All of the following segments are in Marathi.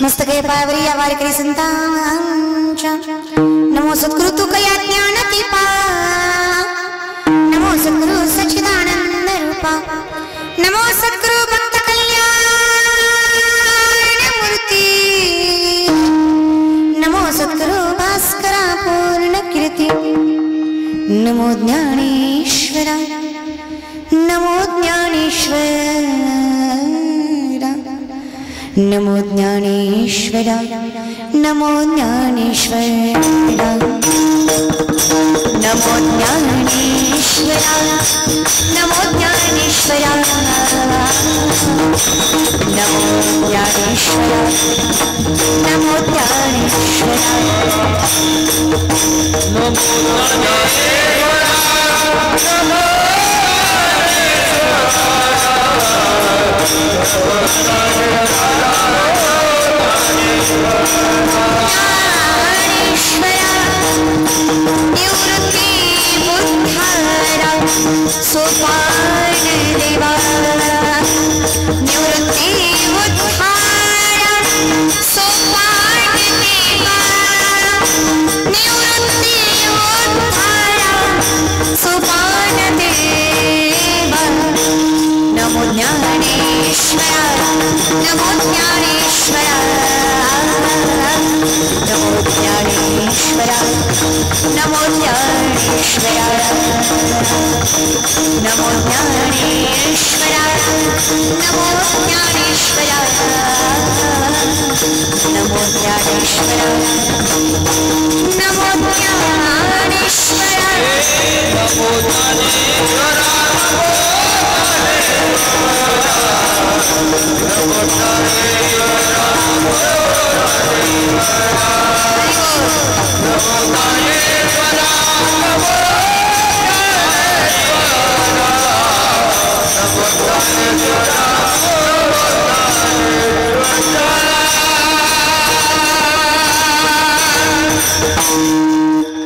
मस्तके पावरी आवार करी संतांच्या नमो सद्गुरु तुकया ज्ञान दीपा नमो सद्गुरु सच्चिदानंद रूपा नमो सद्गुरु भक्त कल्याण मूर्ति नमो सद्गुरु भास्करा पूर्ण कीर्ति नमो ज्ञानेश्वरा नमो ज्ञानेश्वरा नमो ज्ञानेश्वरा नमो ज्ञानेश्वरा नमो ज्ञानेश्वरा नमो ज्ञानेश्वरा नमो ज्ञानेश्वरा नमो ज्ञानेश्वरा नमो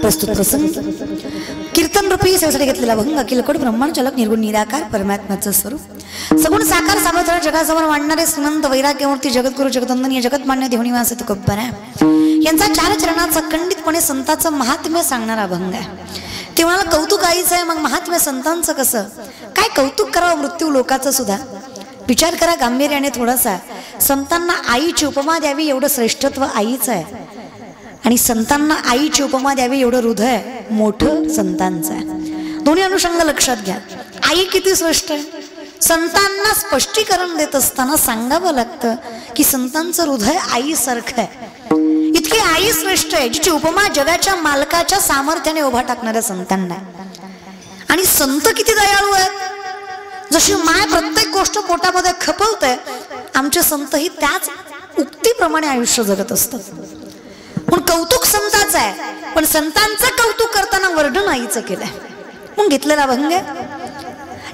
प्रस्तुत प्रसंग कीर्तन रूपी सेवेसाठी घेतलेला भंग अखिल कोट ब्रह्मांड चालक निर्गुण निराकार परमात्म्याचं स्वरूप सगुण साकार सामर्थ्य जगासमोर मांडणारे श्रीमंत वैराग्यमूर्ती जगद्गुरु जगदंदनीय जगतमान्य देवणी वास तुकोबरा यांचा चार चरणाचा खंडितपणे संतांचं महात्म्य सांगणारा भंग आहे। ते म्हणाला कौतुक आईचं आहे, मग महात्म्य संतांचं कसं काय कौतुक करावं मृत्यू लोकाचं सुद्धा विचार करा गांभीर्याने थोडासा। संतांना आईची उपमा द्यावी एवढं श्रेष्ठत्व आईचं आहे आणि संतांना आईची उपमा द्यावी एवढं हृदय मोठं संतांचं आहे। दोन्ही अनुषंग लक्षात घ्या। आई किती श्रेष्ठ आहे, संतांना स्पष्टीकरण देत असताना सांगावं लागतं की संतांचं हृदय आईसारखं आहे। इतकी आई श्रेष्ठ आहे जिची उपमा जगाच्या मालकाच्या सामर्थ्याने उभा टाकणाऱ्या संतांना। आणि संत किती दयाळू आहेत, जशी माय प्रत्येक गोष्ट पोटामध्ये खपवते आमचे संतही त्याच उक्तीप्रमाणे आयुष्य जगत असतात। पण कौतुक संतांचं आहे, पण संतांचं कौतुक करताना वर्णन आईचं केलंय। मग घेतलेला भंग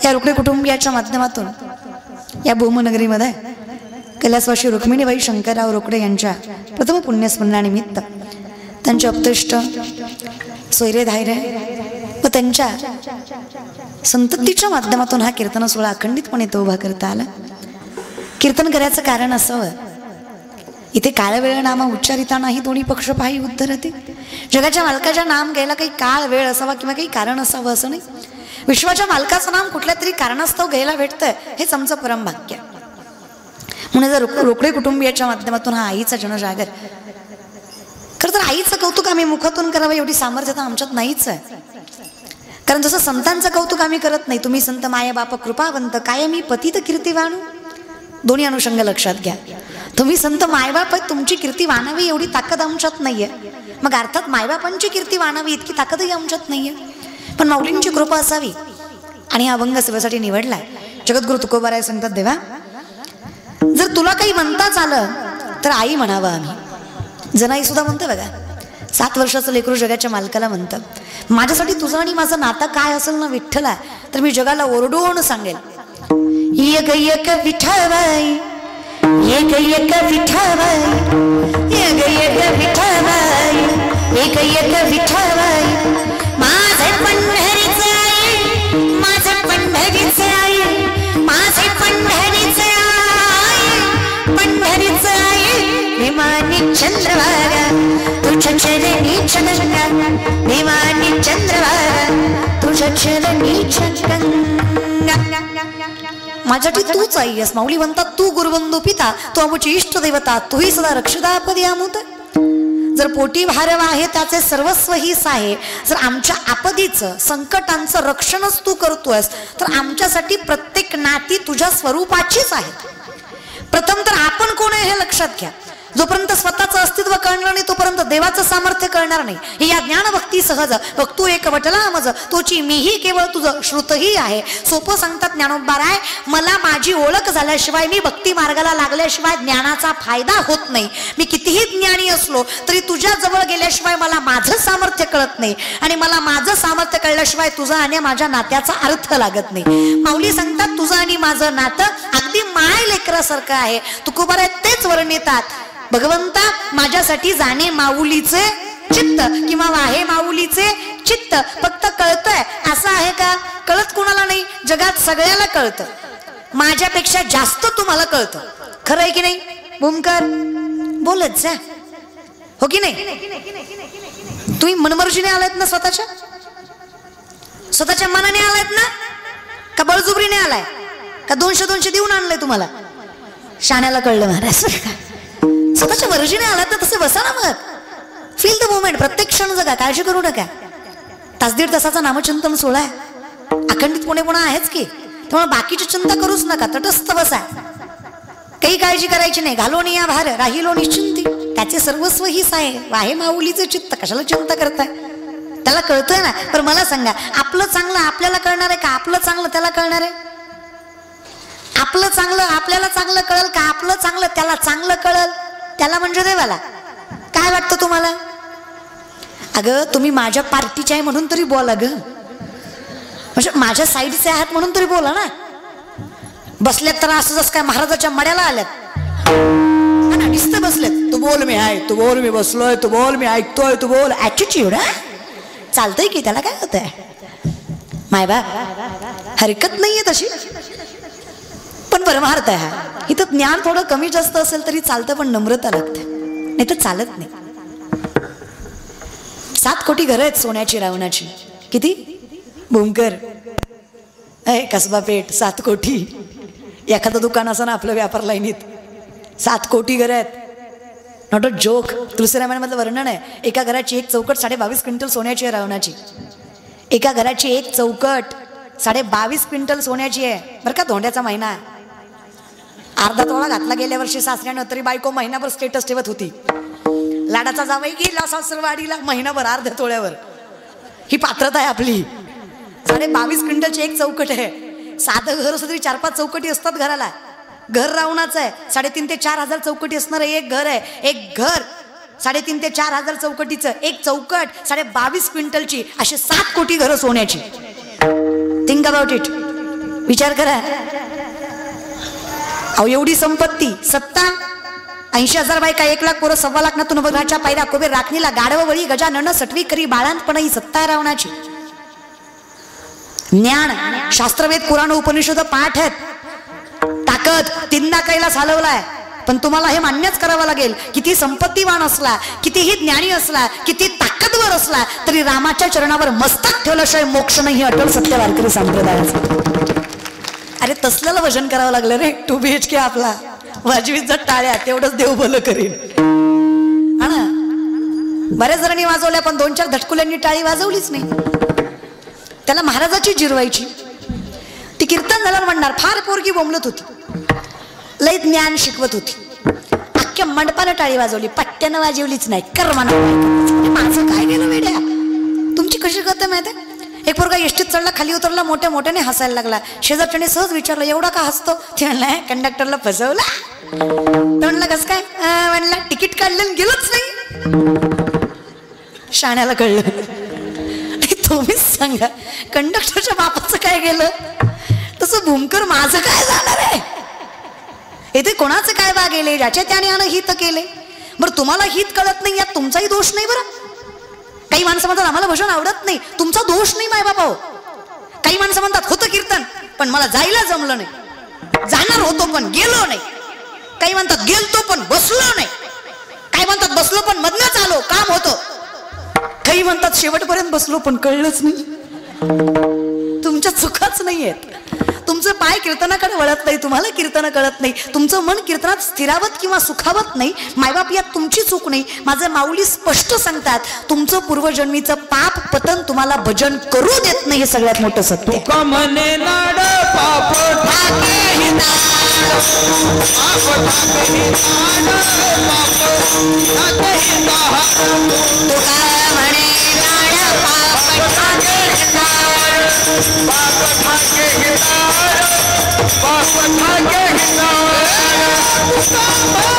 या रोकडे कुटुंबियाच्या माध्यमातून या भूमनगरीमध्ये कैलासवासी रुक्मिणीबाई शंकरराव रोकडे यांच्या प्रथम पुण्यस्मरणानिमित्त त्यांचे अपतेष्ट सोयरे धायरे व त्यांच्या संततीच्या माध्यमातून हा कीर्तन सोहळा अखंडितपणे तो उभा करता आला। कीर्तन करायचं कारण असावं, इथे काळ वेळ नाम उच्चारितानाही दोन्ही पक्ष पाही उद्धरते। जगाच्या मालकाच्या नाम घ्यायला काही काळ वेळ असावा किंवा काही कारण असावं असं नाही। विश्वाच्या मालकाचं नाम कुठल्या तरी कारणास्तव घ्यायला भेटतंय हेच आमचं परम भाग्य। म्हणून जर रोकडे कुटुंबियाच्या माध्यमातून हा आईचा जनजागर खरं तर आईचं कौतुक आम्ही मुखातून करावं एवढी सामर्थ्य आमच्यात नाहीच आहे। कारण जसं संतांचं कौतुक आम्ही करत नाही, तुम्ही संत माया बाप कृपावंत कायमी पतित कीर्ती वाणू, दोन्ही अनुषंग लक्षात घ्या। तुम्ही संत मायबाप तुमची कीर्ती वाणावी एवढी ताकद आमच्यात नाहीये, मग अर्थात मायबापांची कीर्ती वाणावी इतकी ताकदही आमच्यात नाहीये, पण माऊलींची कृपा असावी आणि हा अभंग सेवेसाठी निवडलाय। जगद्गुरु तुकोबाराय सांगतात, देवा जर तुला काही म्हणताच आलं तर आई म्हणावं आम्ही। जनाई सुद्धा म्हणतं बघा, 7 वर्षाचं लेकरू जगाच्या मालकाला म्हणतं माझ्यासाठी तुझं आणि माझं नातं काय असेल ना विठ्ठला, तर मी जगाला ओरडून सांगेल एक एक विठाबाई, एक एक विठाबाई, एक एक विठाबाई, एक एक विठाबाई, माझे पंढरीचे आई, माझे पंढरीचे आई, माझे पंढरीचे आई, पंढरीचे आई, विमानी चंद्रभागा तुझ्या चरणी चंद्रगंगा, विमानी चंद्रभागा तुझ्या चरणी चंद्रगंगा। माझ्यासाठी तूच आई आहेस। माऊली म्हणतात तू गुरुबंधू पिता, तू आमची इष्ट देवता, तूही सदा रक्षदापदी आमुत। जर पोटी भारव आहे त्याचे सर्वस्व हीच आहे, जर आमच्या आपदीचं संकटांचं रक्षणच तू करतोयस तर आमच्यासाठी प्रत्येक नाती तुझ्या स्वरूपाचीच आहे। प्रथम तर आपण कोण आहे हे लक्षात घ्या। जोपर्यंत स्वतःचं अस्तित्व कळणार नाही तोपर्यंत देवाचं सामर्थ्य कळणार नाही. ही या ज्ञान भक्ती सहज भक्तू एक वटला मज तोची मीही केवळ तुझं श्रुतही आहे. सोपं सांगतात ज्ञानोबा राय, मला माझी ओळख झाल्याशिवाय, मी भक्ती मार्गाला लागल्याशिवाय ज्ञानाचा फायदा होत नाही. मी कितीही ज्ञानी असलो तरी तुझ्या जवळ गेल्याशिवाय मला माझं सामर्थ्य कळत नाही आणि मला माझं सामर्थ्य कळल्याशिवाय तुझा आणि माझ्या नात्याचा अर्थ लागत नाही. माऊली सांगतात तुझं आणि माझं नातं अगदी माय लेकरासारखं आहे. तुकोबाराय तेच वर्णितात, भगवंता माझ्यासाठी जाणे माऊलीचे चित्त किंवा वाहे माऊलीचे चित्त. फक्त कळतंय असं आहे का? कळत कुणाला नाही, जगात सगळ्याला कळतं. माझ्यापेक्षा जास्त तुम्हाला कळतं. खरं आहे की नाही? भूमकर बोलत जा, हो की नाही? तुम्ही मनमर्जीने आलायत ना, स्वतःच्या मनाने आलायत ना, का बळजुबरीने आलाय, का 200 देऊन आणलंय तुम्हाला? शाण्याला कळलं महाराज. स्वतःच्या मर्जीने आलात तर तसे बसा ना, मग फील द मोमेंट. प्रत्येक क्षण जगा, काळजी करू नका. तास दीड तासाचा नामचिंतन सोहळा आहे, अखंडित पुणे आहेच की, त्यामुळे बाकीची चिंता करूच नका, तटस्थ बसा. काही काळजी करायची नाही. घालोन या भार राहिलो निश्चिंती, त्याचे सर्वस्व हीच आहे. वाहे माऊलीचे चित्त, कशाला चिंता करताय? त्याला कळतोय ना. पण मला सांगा, आपलं चांगलं आपल्याला कळणार आहे का आपलं चांगलं त्याला कळणार आहे? आपलं चांगलं आपल्याला चांगलं कळल का आपलं चांगलं त्याला चांगलं कळल? त्याला म्हणजे देवाला. काय वाटतं तुम्हाला? अगं तुम्ही माझ्या पार्टीचे आहे म्हणून तरी बोला ग, म्हणजे माझ्या साईडचे आहात म्हणून तरी बोला ना. बसल्यात तर असं जसं काय महाराजाच्या मड्याला आल्यात, नुसतं बसलेत. तू बोल मी आहे, तू बोल मी बसलोय, तू बोल मी ऐकतोय, तू बोल. ॲटिट्यूड चालतंय की, त्याला काय होतंय? मायबा हरकत नाहीये तशी, पण परमार्थ आहे हा. इथं ज्ञान थोडं कमी जास्त असेल तरी चालतं, पण नम्रता लागते, नाही तर चालत नाही. 7 कोटी घरं आहेत सोन्याची रावणाची. किती? भूमकर कसबा पेठ 7 कोटी. एखादं दुकान असं ना आपलं व्यापार लाईनीत, 7 कोटी घरं आहेत. Not a joke. तुलसीरामायणामधलं वर्णन आहे, एका घराची एक चौकट 22.5 क्विंटल सोन्याची आहे रावणाची. एका घराची एक चौकट 22.5 क्विंटल सोन्याची आहे बरं का. धोंड्याचा महिना अर्धा तोळा घातला गेल्या वर्षी सासऱ्यानं, तरी बायको महिनाभर स्टेटस ठेवत होती. लाडाचा जावई गेला सासरवाडीला, महिनाभर अर्ध्या तोळ्यावर. ही पात्रता आहे आपली. 22.5 क्विंटलची एक चौकट आहे. साधं घर असं तरी 4-5 चौकटी असतात घराला. घर रावणाचं आहे. 3,500 ते 4,000 चौकटी असणारं एक घर आहे. एक घर 3,500 ते 4,000 चौकटीचं, एक चौकट 22.5 क्विंटलची. असे 7 कोटी घरं सोन्याची. Think about it. विचार करा. अहो एवढी संपत्ती, सत्ता, 80,000 बायका, 1,00,000 पोरं, 1,25,000 ना तुनभराच्या पायऱ्या, कुबेर राखणीला गाढव वळी, गजानन सटवी करी बाळांतपण, ही सत्ता आहे रावणाची. ज्ञान, शास्त्रवेद, पुराण, उपनिषद पाठ आहेत. ताकद 3दा कैलास हलवलाय. पण तुम्हाला हे मान्यच करावं लागेल, किती संपत्तीवान असला, कितीही ज्ञानी असला, किती ताकदवर असला, तरी रामाच्या चरणावर मस्तक ठेवल्याशिवाय मोक्ष नाही. हे अटल सत्य वारकरी संप्रदायाचं. अरे तसल्याला वजन करावं लागलं रे. 2 BHK आपला, वाजवीत जर टाळ्या, तेवढंच देव भलं करीन. हा ना. बऱ्याच जणांनी वाजवल्या, पण 2-4 धटकुल्यांनी टाळी वाजवलीच नाही. त्याला महाराजाची जिरवायची. ती कीर्तन झाल्यावर म्हणणार, फार पोरगी बोंबलत होती, लय ज्ञान शिकवत होती, अख्ख्या मंडपानं टाळी वाजवली, पट्ट्यानं वाजवलीच नाही. कर्मानं. माझं काय गेलं वेड्या? तुमची कशी गत माहिती आहे? एक पोरगा एसटीत चढला, खाली उतरला, मोठ्या मोठ्याने हसायला लागला. शेजारच्याने सहज विचारलं, एवढा का हसतो? ते म्हणलं, कंडक्टरला फसवला. म्हणलं कसं काय? म्हणला तिकीट काढलं गेलंच नाही. शाण्याला कळलं. तुम्हीच सांगा, कंडक्टरच्या बापाचं काय गेलं? तसं भूमकर माझं काय जाणार आहे? इथे कोणाचं काय बा गेले? ज्याच्या त्याने हित केले. बरं तुम्हाला हित कळत नाही, यात तुमचाही दोष नाही. बरं काही माणसं म्हणतात आम्हाला भजन आवडत नाही, तुमचा दोष नाही माय बाबा. काही माणसं म्हणतात होतं कीर्तन पण मला जायला जमलं नाही, जाणार होतो पण गेलो नाही. काही म्हणतात गेलतो पण बसलो नाही. काही म्हणतात बसलो पण मधनच आलो, काम होतं. काही म्हणतात शेवटपर्यंत बसलो पण कळलंच नाही. तुमच्या चुकाच नाही आहेत. तुमचं पाय कीर्तनाकडे वळत नाही, तुम्हाला कीर्तन कळत नाही, तुमचं मन कीर्तनात स्थिरावत किंवा सुखावत नाही. मायबाप यात तुमची चूक नाही. माझे माऊली स्पष्ट सांगतात, तुमचं पूर्वजन्मीचं पाप पतन तुम्हाला भजन करू देत नाही. हे सगळ्यात मोठं सत्य. ठाके हिताळ बाप ठाके हिताळ बाप ठाके हिताळ तुका म्हणे लाड पाप ठाके हिताळ बाप ठाके हिताळ बाप ठाके हिताळ तुका म्हणे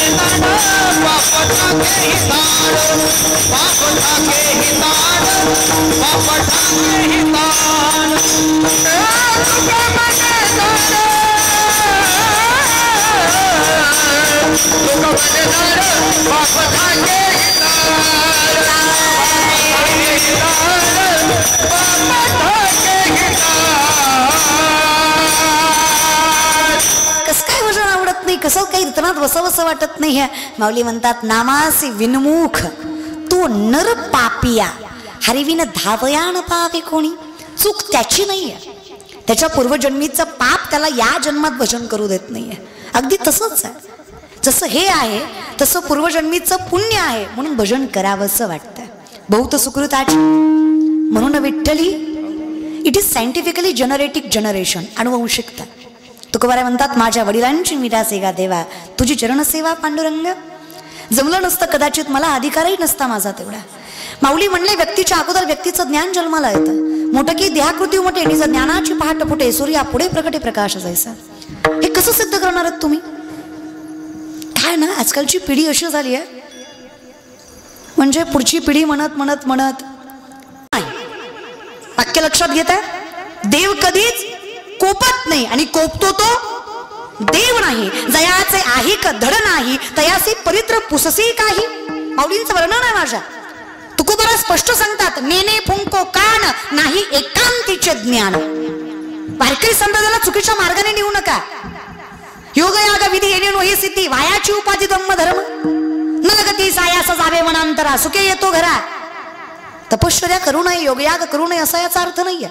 लाड बाप ठाके हिताळ बाप ठाके हिताळ बाप ठाके हिताळ तुका म्हणे लाड तुका म्हणे लाड बाप ठाके हिताळ बाप ठाके हिताळ कसं काय भजन आवडत नाही, कसं काही कीर्तनात वसवसं वाटत नाही. माऊली म्हणतात नामासी विनमुख तो नर पापिया हरिविन धावयान पावे कोणी. चूक त्याची नाहीये, त्याच्या पूर्वजन्मीचं पाप त्याला या जन्मात भजन करू देत नाहीये. अगदी तसंच आहे, जसं हे आहे तसं पूर्वजन्मीचं पुण्य आहे म्हणून भजन करावंसं वाटतं. बहुत सुकृताची म्हणून विठ्ठली इट इज सायंटिफिकली जनरेटिक जनरेशन, अनुवंशिकता. तुकोबाराय म्हणतात माझ्या वडिलांची मीरा सेवा देवा तुझी चरणसेवा पांडुरंग. जमलं नसतं कदाचित, मला अधिकारही नसता माझा तेवढा. माऊली म्हणले व्यक्तीच्या अगोदर व्यक्तीचं ज्ञान जन्माला येतं. मोठं की देहाकृती मोठे निज ज्ञानाची पहाट फुटे सूर्या पुढे प्रकटे प्रकाश जायचा. हे कसं सिद्ध करणार आहात तुम्ही? काय ना आजकालची पिढी अशी झाली आहे म्हणजे पुढची पिढी म्हणत म्हणत म्हणत वाक्य लक्षात घेत आहे. देव कधीच कोपत नाही आणि कोपतो तो देव नाही. जयाचे आहे का धड नाही तयासी परित्र पुससी काही. माऊलींचं वर्णन आहे माझ्या. तुकोबारा स्पष्ट सांगतात नेने फुंको कान नाही एकांतीचे ज्ञान. वारकरी संप्रदायाला चुकीच्या मार्गाने नेऊ नका. योग याग विधी येणे नो ही सिद्धी वायाची उपाधी धम्म धर्म न गती सायास जावे मनांतरा सुखे येतो घरा. तपश्चर्या करू नये योगयाग करू नये असा याचा अर्थ नाहीये.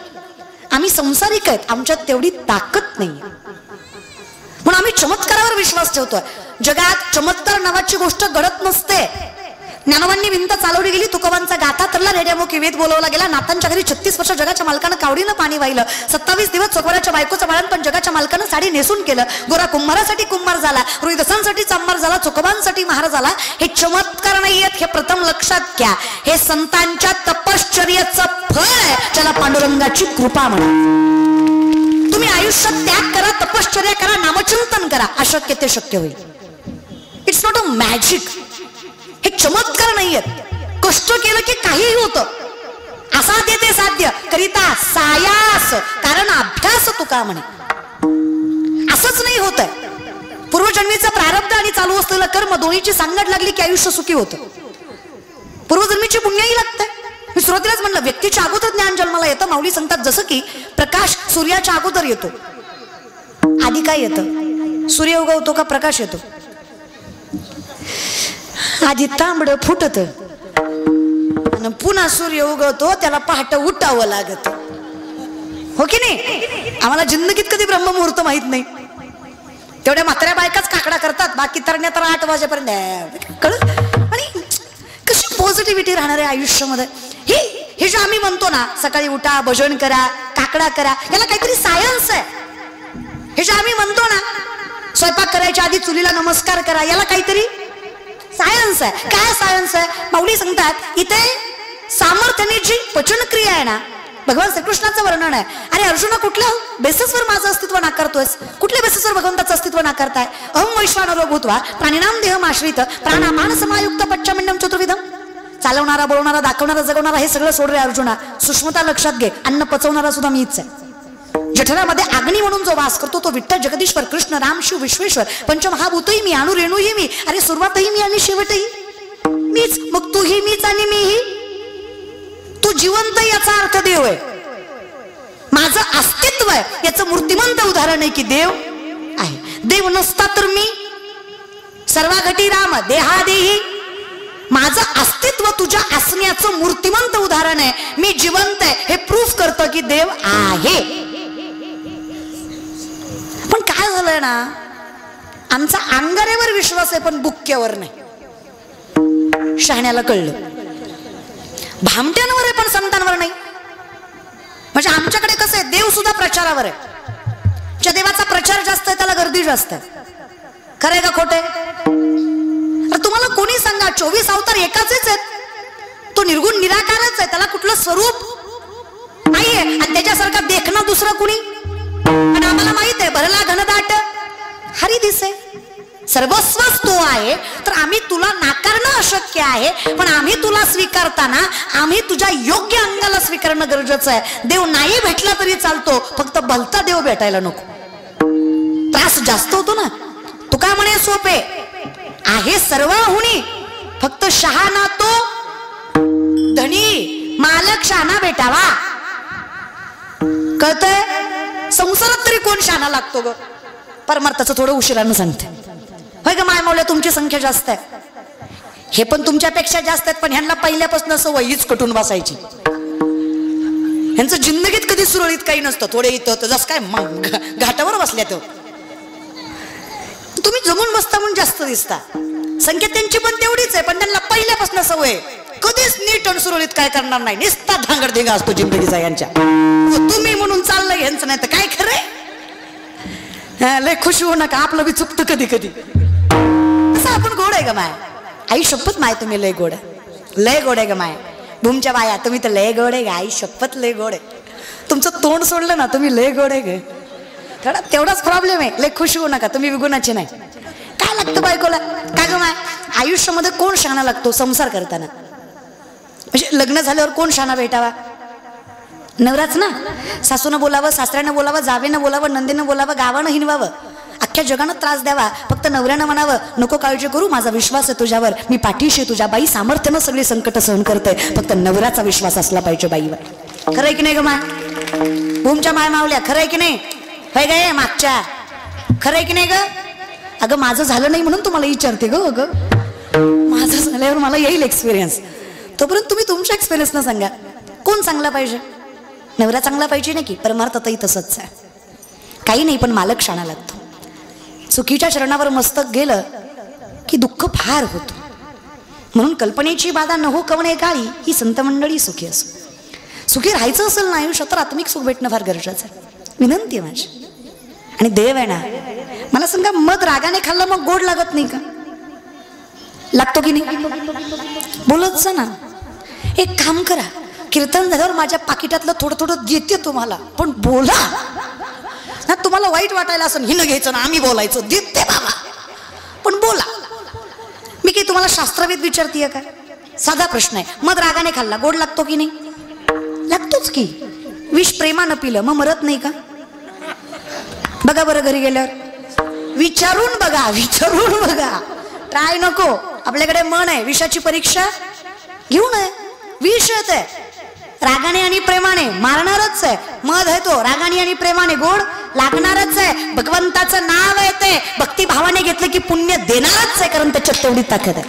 आम्ही संसारिक आहेत, आमच्यात तेवढी ताकद नाही म्हणून आम्ही चमत्कारावर विश्वास ठेवतोय. जगात चमत्कार नावाची गोष्ट घडत नसते. ज्ञानवांनी भिंत चालवली गेली, तुकोबांचा गाथा तरला रेड्यामुखी वेद बोलवला गेला. नातांच्या घरी 36 वर्ष जगाच्या मालकानं कावडीनं पाणी वाहिलं. 27 दिवस चोखवड्याच्या बायकोचं बाळणपण जगाच्या मालकानं साडी नेसून केलं. गोरा कुंभारासाठी कुंभार झाला, रोहिदासांसाठी चांभार झाला, चोखोबांसाठी महार झाला. हे चमत्कार नाही आहेत, हे प्रथम लक्षात घ्या. हे संतांच्या तपश्चर्याचं फळ आहे, ज्याला पांडुरंगाची कृपा म्हणा. तुम्ही आयुष्यात त्याग करा, तपश्चर्या करा, नामचिंतन करा, अशक्य ते शक्य होईल. It's not a magic. हे चमत्कार नाहीयेत. कष्ट केलं की काहीही होतं. असाध्य ते साध्य करिता सायास कारण अभ्यास तुका म्हणे. असंच नाही होत आहे. पूर्वजन्मीचा प्रारब्ध आणि चालू असलेलं कर्म दोन्हीची सांगड लागली की आयुष्य सुखी होतं. पूर्वजन्मीची पुण्यही लागते. मी सुरुवातीलाच म्हणलं व्यक्तीच्या अगोदर ज्ञान जन्माला येतं. माऊली सांगतात जसं की प्रकाश सूर्याच्या अगोदर येतो. आधी काय येतं? सूर्य उगवतो का प्रकाश येतो? आधी तांबड फुटत आणि पुन्हा सूर्य उगवतो, त्याला पहाट उठावं लागत. हो की नाही? आम्हाला जिंदगीत कधी ब्रह्ममुहूर्त माहित नाही. तेवढ्या म्हाताऱ्या बायकाच काकडा करतात, बाकी तरण्या तर 8 वाजेपर्यंत कळत. आणि कशी पॉझिटिव्हिटी राहणार आहे आयुष्यामध्ये. हे जे आम्ही म्हणतो ना सकाळी उठा, भजन करा, काकडा करा, याला काहीतरी सायन्स आहे. हे जे आम्ही म्हणतो ना स्वयंपाक करायच्या आधी चुलीला नमस्कार करा, याला काहीतरी सायन्स आहे. काय सायन्स आहे? माऊली सांगतात इथे सामर्थ्याने जी पचनक्रिया आहे ना, भगवान श्रीकृष्णाचं वर्णन आहे. अरे अर्जुना, कुठल्या बेसिसवर माझं अस्तित्व नाकारतोयस? कुठल्या बेसिसवर भगवंताचं अस्तित्व नाकारताय? अहं वैश्वानरो भूत्वा प्राणिनाम देहमाश्रित प्राणापान समायुक्त पच्चमिंडम चतुर्विधम. चालवणारा, बोलवणारा, दाखवणारा, जगवणारा हे सगळं सोड रे अर्जुना. सूक्ष्मता लक्षात घे. अन्न पचवणारा सुद्धा मीच आहे. जठरामध्ये अग्नी म्हणून जो वास करतो तो विठ्ठल, जगदीश्वर, कृष्ण, राम, शिव, विश्वेश्वर, पंचमहाभूतही मी, अणु रेणूही मी. अरे सुरुवातही मी आणि शेवटही मीच. मग तूही मीच आणि मीही. तू जिवंत याचा अर्थ देव आहे. माझं अस्तित्व आहे याचं मूर्तिमंत उदाहरण आहे की देव आहे. देव नसता तर मी सर्वाघटी राम देहादेही. माझं अस्तित्व तुझ्या असण्याचं मूर्तिमंत उदाहरण आहे. मी जिवंत आहे हे प्रूफ करतं की देव आहे. पण काय झालंय ना, आमचा अंगारेवर विश्वास आहे पण बुक्क्यावर नाही. शहाण्याला कळलं. भामट्यांवर आहे पण संतांवर नाही. म्हणजे आमच्याकडे कसं आहे, देव सुद्धा प्रचारावर आहे. ज्या देवाचा प्रचार जास्त आहे त्याला गर्दी जास्त आहे. खरंय का खोटे? तुम्हाला कोणी सांगा 24 अवतार एकाच आहेत. तो निर्गुण निराकारच आहे, त्याला कुठलं स्वरूप नाहीये आणि त्याच्यासारखा देखणं दुसरं कुणी. पण आम्हाला माहित आहे भरला घनदाट हरी दिसे, सर्वस्वच तो आहे. तर आम्ही तुला नाकारणं अशक्य आहे, पण आम्ही तुला स्वीकारताना आम्ही तुझ्या योग्य अंगाला स्वीकारणं गरजेचं आहे. देव नाही भेटला तरी चालतो, फक्त भलता देव भेटायला नको. त्रास जास्त होतो ना. तू काय म्हणे सोपे आहे सर्वहुनी, फक्त शहाणा तो धनी मालक शहाणा भेटावा. कळतंय? संसारात तरी कोण शहाणा लागतो ग? परमार्थाचं थोडं उशिरानं सांगते. होय ग माय मावल्या, तुमची संख्या जास्त आहे, हे पण तुमच्यापेक्षा जास्त आहेत, पण ह्यांना पहिल्यापासून सवय हीच कटून बसायची. ह्यांचं जिंदगीत कधी सुरळीत काही नसतं. थोडे इथं जस काय घाटावर बसल्या तो तुम्ही जमून बसता म्हणून जास्त दिसता. संख्या त्यांची पण तेवढीच आहे, पण त्यांना पहिल्यापासून सवय कधीच नीट आणि सुरळीत काय करणार नाही. नुसता धांगडधिंगा असतो जिंदगीचा यांच्या. तुम्ही म्हणून चाललंय यांचं, नाही तर काय खरंय. लय खुश होऊ नका, आपलं बी चुकतं कधी कधी. असं आपण गोड आहे ग माय. आई शपथ माय, तुम्ही लय गोड आहे, लय गोड आहे ग माय. भूमच्या बाया तुम्ही तर लय गोड आहे ग. आई शपथ लय गोड आहे. तुमचं तोंड सोडलं ना तुम्ही लय गोड आहे ग. तेवढाच प्रॉब्लेम आहे. लय खुश होऊ नका, तुम्ही विगुणाचे नाही. काय लागतं बायकोला? काय ग माय, आयुष्यामध्ये कोण शहाणा लागतो? संसार करताना. म्हणजे लग्न झाल्यावर कोण शहाणा भेटावा? नवराच ना. सासूनं बोलावं, सासऱ्यानं बोलावं, जावेनं बोलावं, नंदीनं बोलावं, गावानं हिनवावं, अख्ख्या जगानं त्रास द्यावा. फक्त नवऱ्यानं म्हणावं नको काळजी करू, माझा विश्वास आहे तुझ्यावर, मी पाठीशी तुझ्या. बाई सामर्थ्यानं सगळी संकट सहन करते, फक्त नवऱ्याचा विश्वास असला पाहिजे बाईवर. खरंय की नाही ग माय? भूमच्या माय मावल्या, खरंय की नाही? होय गे मागच्या, खरंय की नाही ग? अगं माझं झालं नाही म्हणून तुम्हाला विचारते ग. अगं माझं झाल्यावर मला येईल एक्सपिरियन्स. तोपर्यंत तुम्ही तुमच्या एक्सपिरियन्सनं सांगा कोण चांगला पाहिजे. नवरा चांगला पाहिजे नाही की? परमार्थातही तसंच आहे. काही नाही, पण मालक शहाणा लागतो. चुकीच्या चरणावर मस्तक गेलं की दुःख फार होतं. म्हणून कल्पनेची बाधा न हो कवणे काळी, ही संत मंडळी सुखी असो. सुखी राहायचं असेल ना आयुष्यात, तर आत्मिक सुख भेटणं फार गरजेचं आहे. विनंती आहे माझी. आणि देव आहे ना, मला सांगा मध रागाने खाल्लं मग गोड लागत नाही का? लागतो की नाही? बोलत ना. एक काम करा, कीर्तन झाल्यावर माझ्या पाकिटातलं थोडं थोडं देते तुम्हाला, पण बोला ना. तुम्हाला वाईट वाटायला असं हिनं घ्यायचं ना, आम्ही बोलायचं, देते बाबा, पण बोला. मी काही तुम्हाला शास्त्रवेद विचारतीये का? साधा प्रश्न आहे. मध रागाने खाल्ला गोड लागतो की नाही? लागतोच की. विष प्रेमानं पिलं मग मरत नाही का? बघा बरं घरी गेल्यावर विचारून बघा, विचारून बघा. ट्राय नको. आपल्याकडे मन आहे, विषाची परीक्षा घेऊ नये. विष आहे रागाने आणि प्रेमाने मारणारच आहे. मध आहे तो रागाने आणि प्रेमाने गोड लागणारच आहे. भगवंताचं नाव आहे ते भक्तिभावाने घेतलं की पुण्य देणारच आहे, कारण त्याच्यात तेवढी ताकद आहे.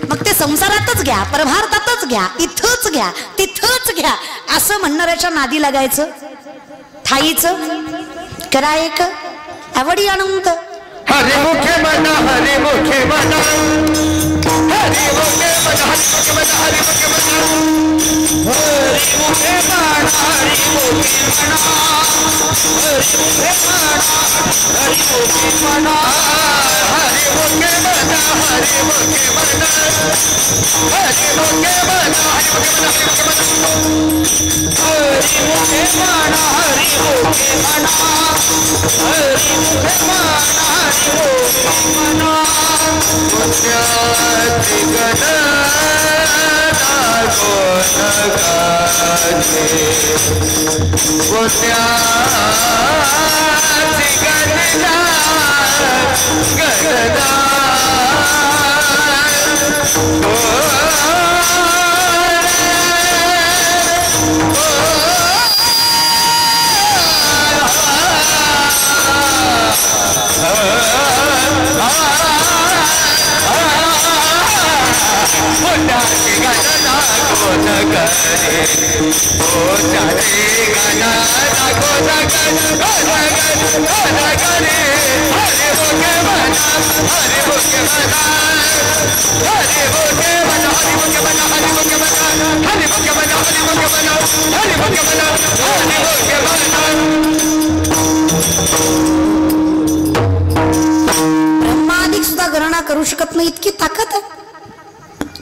मग ते संसारातच घ्या, परमार्थातच घ्या, इथंच घ्या, तिथंच घ्या, असं म्हणणाऱ्याच्या नादी लागायचं. थाईचं करा एक आवडी अनंत. हरे मुखे मना, हरे मुखे मना, हरे मुखे मना, हरे मुखे मना, हरे मुखे मना, हरे मुखे मना, हरे मुखे मना, हरे मुखे मना, हरे मुखे मना, हरे मुखे मना, हरे मुखे मना, हरे मुखे मना, हरे मुखे मना, हरे मुखे मना, हरे मुखे मना, हरे मुखे मना, हरे मुखे मना, मना पुण्याति गणना गोनगाथे, पुण्याति गणना गणना पुण्याति गणना गोन करे, ओ जाने गणना गोन करे, गोन करे, हरे मुखे मना, हरे मुखे मना, हरे मुखे मना, हरे मुखे मना, हरे मुखे मना, मोठे म्हणा हरी मोठे म्हणा. ब्रह्मादिक सुद्धा गणना करू शकत नाही इतकी ताकद आहे.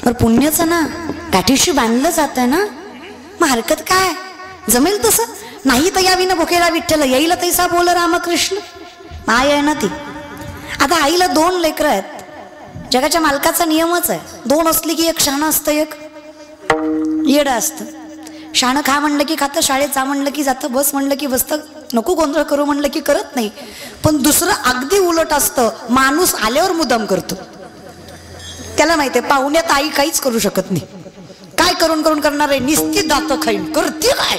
पण पुण्याचं ना गाठीशी बांधलं जातं ना, मग हरकत काय, जमेल तसं. नाही तर या विना भुकेला विठ्ठल येईल तैसा बोल रामकृष्ण. माय आहे ना ती. आता आईला 2 लेकरं आहेत. जगाच्या मालकाचा नियमच आहे, 2 असली की एक शहाणं असतं, एक येडं असतं. शहाणं खा म्हणलं की खातं, शाळेत जा म्हणलं की जातं, बस म्हणलं की बसतं, नको गोंधळ करू म्हणलं की करत नाही. पण दुसरं अगदी उलट असतं, माणूस आल्यावर मुद्दाम करतो. त्याला माहिती आहे पाहुण्यात आई काहीच करू शकत नाही. काय करून करून करणार आहे, निस्ती दात खाईन, करते काय.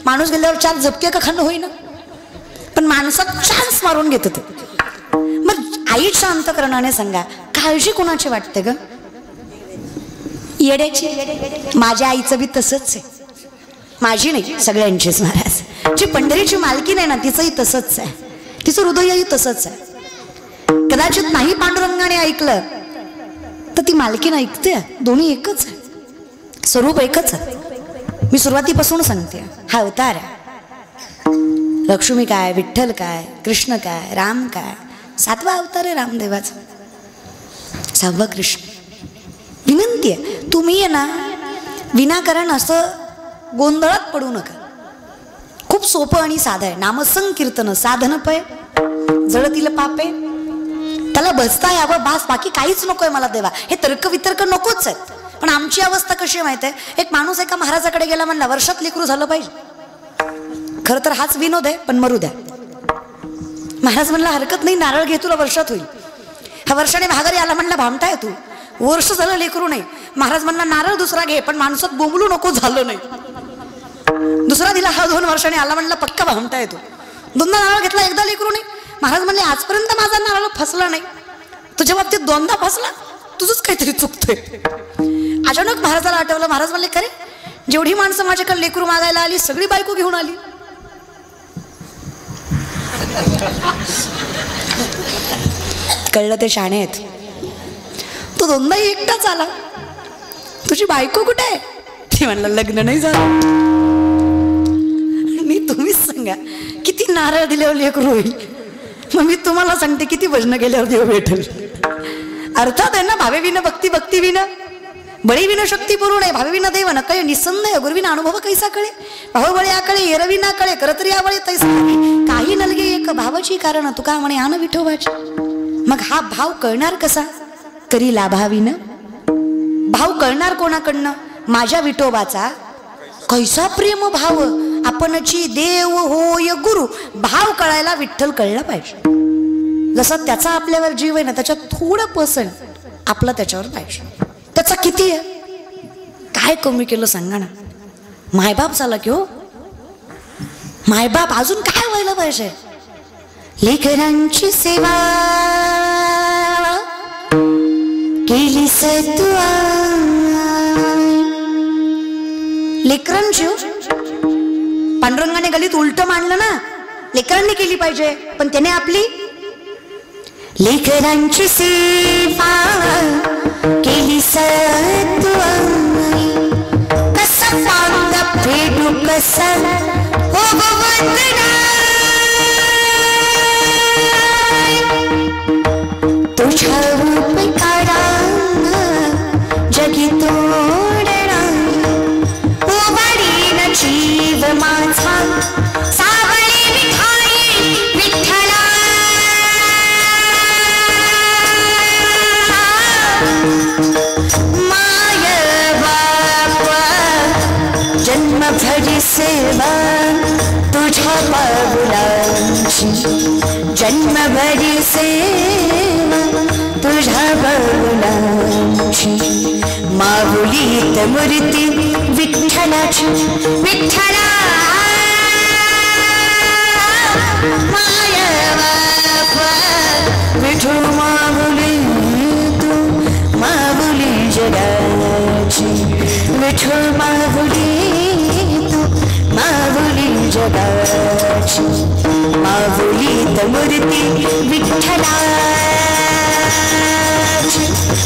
माणूस गेल्यावर 4 झपके का खाणं होईना, पण माणसात चान्स मारून घेत ते. मग आईच्या अंतकरणाने सांगा, काळजी कोणाची वाटते ग, येड्याची. माझ्या आईचं बी तसंच आहे. माझी नाही, सगळ्यांचीच महाराज. जी पंढरीची मालकी नाही ना, तिचंही तसंच आहे, तिचं हृदयही तसंच आहे. कदाचित नाही पांडुरंगाने ऐकलं तर ती मालकीन ऐकते. दोन्ही एकच आहे, स्वरूप एकच आहे. मी सुरुवातीपासून सांगते, हा अवतार आहे. लक्ष्मी काय, विठ्ठल काय, कृष्ण काय, राम काय, 7वा अवतार आहे रामदेवाचा, 6वा कृष्ण. विनंती आहे, तुम्ही आहे ना विनाकारण असं गोंधळात पडू नका. खूप सोपं आणि साधं आहे. नामसंकीर्तन साधन पय, जळतील पापे, त्याला बसता यावं बास, बाकी काहीच नकोय मला देवा. हे तर्क वितर्क नकोच आहेत. पण आमची अवस्था कशी आहे माहिती आहे, एक माणूस एका महाराजाकडे गेला म्हणला वर्षात लेकरू झालं पाहिजे. खरं तर हाच विनोद आहे, पण मरू द्या. महाराज म्हणला हरकत नाही, नारळ घे, तुला वर्षात होईल. ह्या वर्षाने भागारी आला म्हणला भामटाय तू, वर्ष झालं लेकरू नाही. महाराज म्हणला नारळ दुसरा घे, पण माणसात बोंबलू नको, झालं नाही. दुसरा दिला, हा 2 वर्षाने आला म्हणला पक्का भामटाय तू. 2दा नारळ घेतला, एकदा लेकरू नाही. महाराज म्हणले आजपर्यंत माझा नारळ फसला नाही, तुझ्या बाबतीत 2दा फसला, तुझंच काहीतरी चुकतंय. अचानक महाराजाला आठवलं. महाराज म्हणले खरे, जेवढी माणसं माझ्याकडे लेकरू मागायला आली सगळी बायको घेऊन आली. कळलं ते शाणे आहेत. तो 2दाही एकटाच आला. तुझी बायको कुठे आहे? ती म्हणलं लग्न नाही झालं. मी तुम्हीच सांगा किती नारळ दिल्यावर लेकरू होईल. मग मी तुम्हाला सांगते किती भजन केल्यावर देव भेटेल. अर्थात आहे ना, भावे विना भक्ती, भक्ती विना बळी विना शक्ती पुरू नये. भावे विना देव न कळे, निसंदेह गुरुविना अनुभव कैसा कळे. भाव बळे आकळे, एरवी ना कळे, करतरी आवळे तैसा. काही नलगे एक भावाची कारण, तुका म्हणे आन विठोबाची. मग हा भाव कळणार कसा, करी लाभाविन. भाव कळणार कोणाकडनं, माझ्या विठोबाचा कैसा प्रेम भाव. आपणची देव होय गुरु. भाव कळायला विठ्ठल कळला पाहिजे. जसं त्याचा आपल्यावर जीव आहे ना, त्याच्यात थोडं पर्सेंट आपलं त्याच्यावर पाहिजे. त्याचा किती आहे, काय कमी केलं सांगा ना. मायबाप झाला की हो, मायबाप अजून काय व्हायला पाहिजे. लेकरांची सेवा केली सत्वा. लेकरांची पांडुरंगाने गलीत उलट मांडलं ना, लेकरांनी केली पाहिजे. पण त्याने आपली लेकरांची सेवा केली सत्वा. कसा पांगा फेडू कसा हो गोवंदना. तुझ्या उपकारा जगी तोडणा. उभारीन जीव माझा सावळी विठाई विठ्ठला. माय बापा जन्मभरी सेवा तुझ्या पावलांची. जन्मभरी सेवा तुझ्या पावलांची. माऊलीत मूर्ती विठ्ठलाची विठ्ठला. माय बापा विठू माऊली तू, माऊली जगाची. विठू माऊली तू, माऊली जगाची. माऊलीत मूर्ती विठ्ठलाची.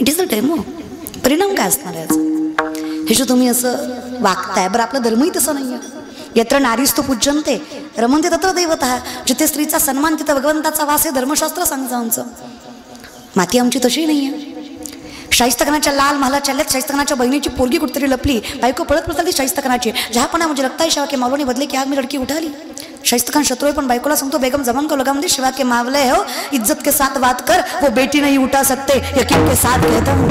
It is a demo. परिणाम काय असणार आहे याचा? हे जो तुम्ही असं वागताय, बरं आपला धर्मही तसं नाही आहे. यत्र नारीस्तु पूज्यन्ते रमन्ते तत्र देवतः. जिथे स्त्रीचा सन्मान तिथं भगवंताचा वास हे धर्मशास्त्र सांगतं आमचं. माती आमची तशी नाही आहे. शाहिस्तखानाच्या लाल महालात चालल्यात, शाहिस्तखानाच्या बहिणीची पोरगी कुठेतरी लपली, बायको पळत पळत आली शाहिस्तखानाची. जहापणा मुझे लगता है शिवा के मावलों ने बदले की आग में लड़की उठा ली. शाहिस्तखान शत्रु है पण बायकोला सांगतो, बेगम जबान को लगाम दे, शिवा के मावले हो इज्जत के साथ बात कर, वो बेटी नहीं उठा सकते यकीन के साथ कहता हूँ.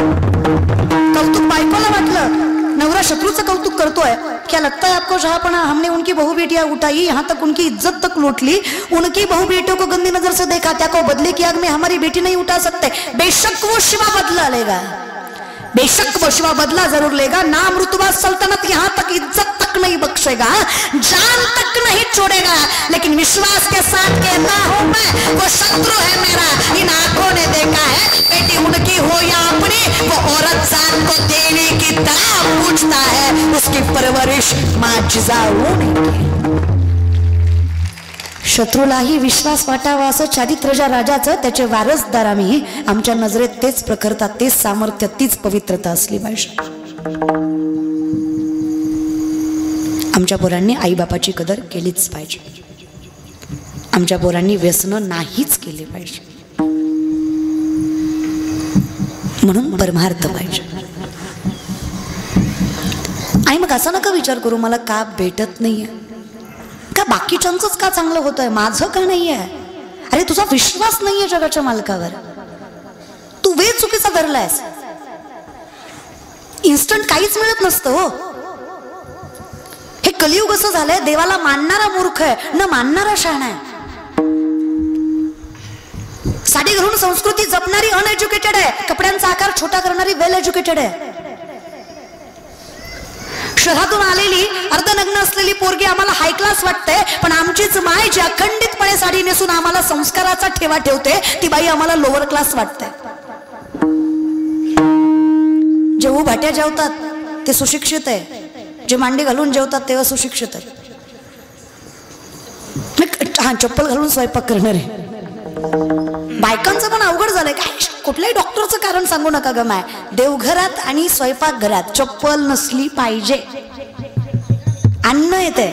कौतुक बायकोला वाटलं, नवरा शत्रूचं कौतुक करतोय. क्या लगता है आपको जहापना हमने उनकी बहु बेटियां उठाई, यहाँ तक उनकी इज्जत तक लूट ली, उनकी बहु बेटियों को गंदी नजर से देखा, क्या को बदले की आग में हमारी बेटी नहीं उठा सकते. बेशक वो शिवा बदला लेगा, बेशक वो शिवा बदला जरूर लेगा. नाम रुतबा सल्तनत यहाँ तक इज्जत तक नहीं बख्शेगा, जान तक नहीं छोड़ेगा, लेकिन विश्वास के साथ कहता हूँ मैं, वो शत्रु है मेरा. इन आंखों ने देखा है, बेटी उनकी हो या अपनी, वो औरत जान को देने की तरह पूछता है, उसकी परवरिश माजिजाऊं ने. शत्रूलाही विश्वास वाटावा असं चारित्र्यच्या राजाचं, त्याचे वारसदार आम्ही. आमच्या नजरेत तेच प्रखरता, तेच सामर्थ्य, तीच पवित्रता असली पाहिजे. आमच्या पोरांनी आईबापाची कदर केलीच पाहिजे. आमच्या पोरांनी व्यसनं नाहीच केली पाहिजे. म्हणून परमार्थ पाहिजे. आई मग असं नका विचार करू मला का भेटत नाहीये, का बाकीच्यांचंच का चांगलं होतंय, माझं का नाहीये. अरे तुझा विश्वास नाहीये जगाच्या मालकावर, तू वेळ चुकीचा धरलायस. इन्स्टंट काहीच मिळत नसतं हो. हे कलियुग असं झालंय, देवाला मानणारा मूर्ख आहे, न मानणारा शहाणा आहे. साडी घालून संस्कृती जपणारी अनएज्युकेटेड आहे, कपड्यांचा आकार छोटा करणारी वेल एज्युकेटेड आहे. शहरातून आलेली अर्धनग्न असलेली पोरगी आम्हाला हाय क्लास वाटते, पण आमचीच माय जी अखंडितपणे साडी नेसून आम्हाला संस्काराचा ठेवा ठेवते, ती बाई आम्हाला लोअर क्लास वाटते. जे उभाट्या जेवतात ते सुशिक्षित आहे, जे मांडी घालून जेवतात तेव्हा सुशिक्षित आहे. हा चप्पल घालून स्वयंपाक करणार आहे. बायकांचं पण अवघड झालंय. काय कुठल्याही डॉक्टरचं कारण सांगू नका ग माय. देवघरात आणि स्वयंपाकघरात चप्पल नसली पाहिजे. अन्न येते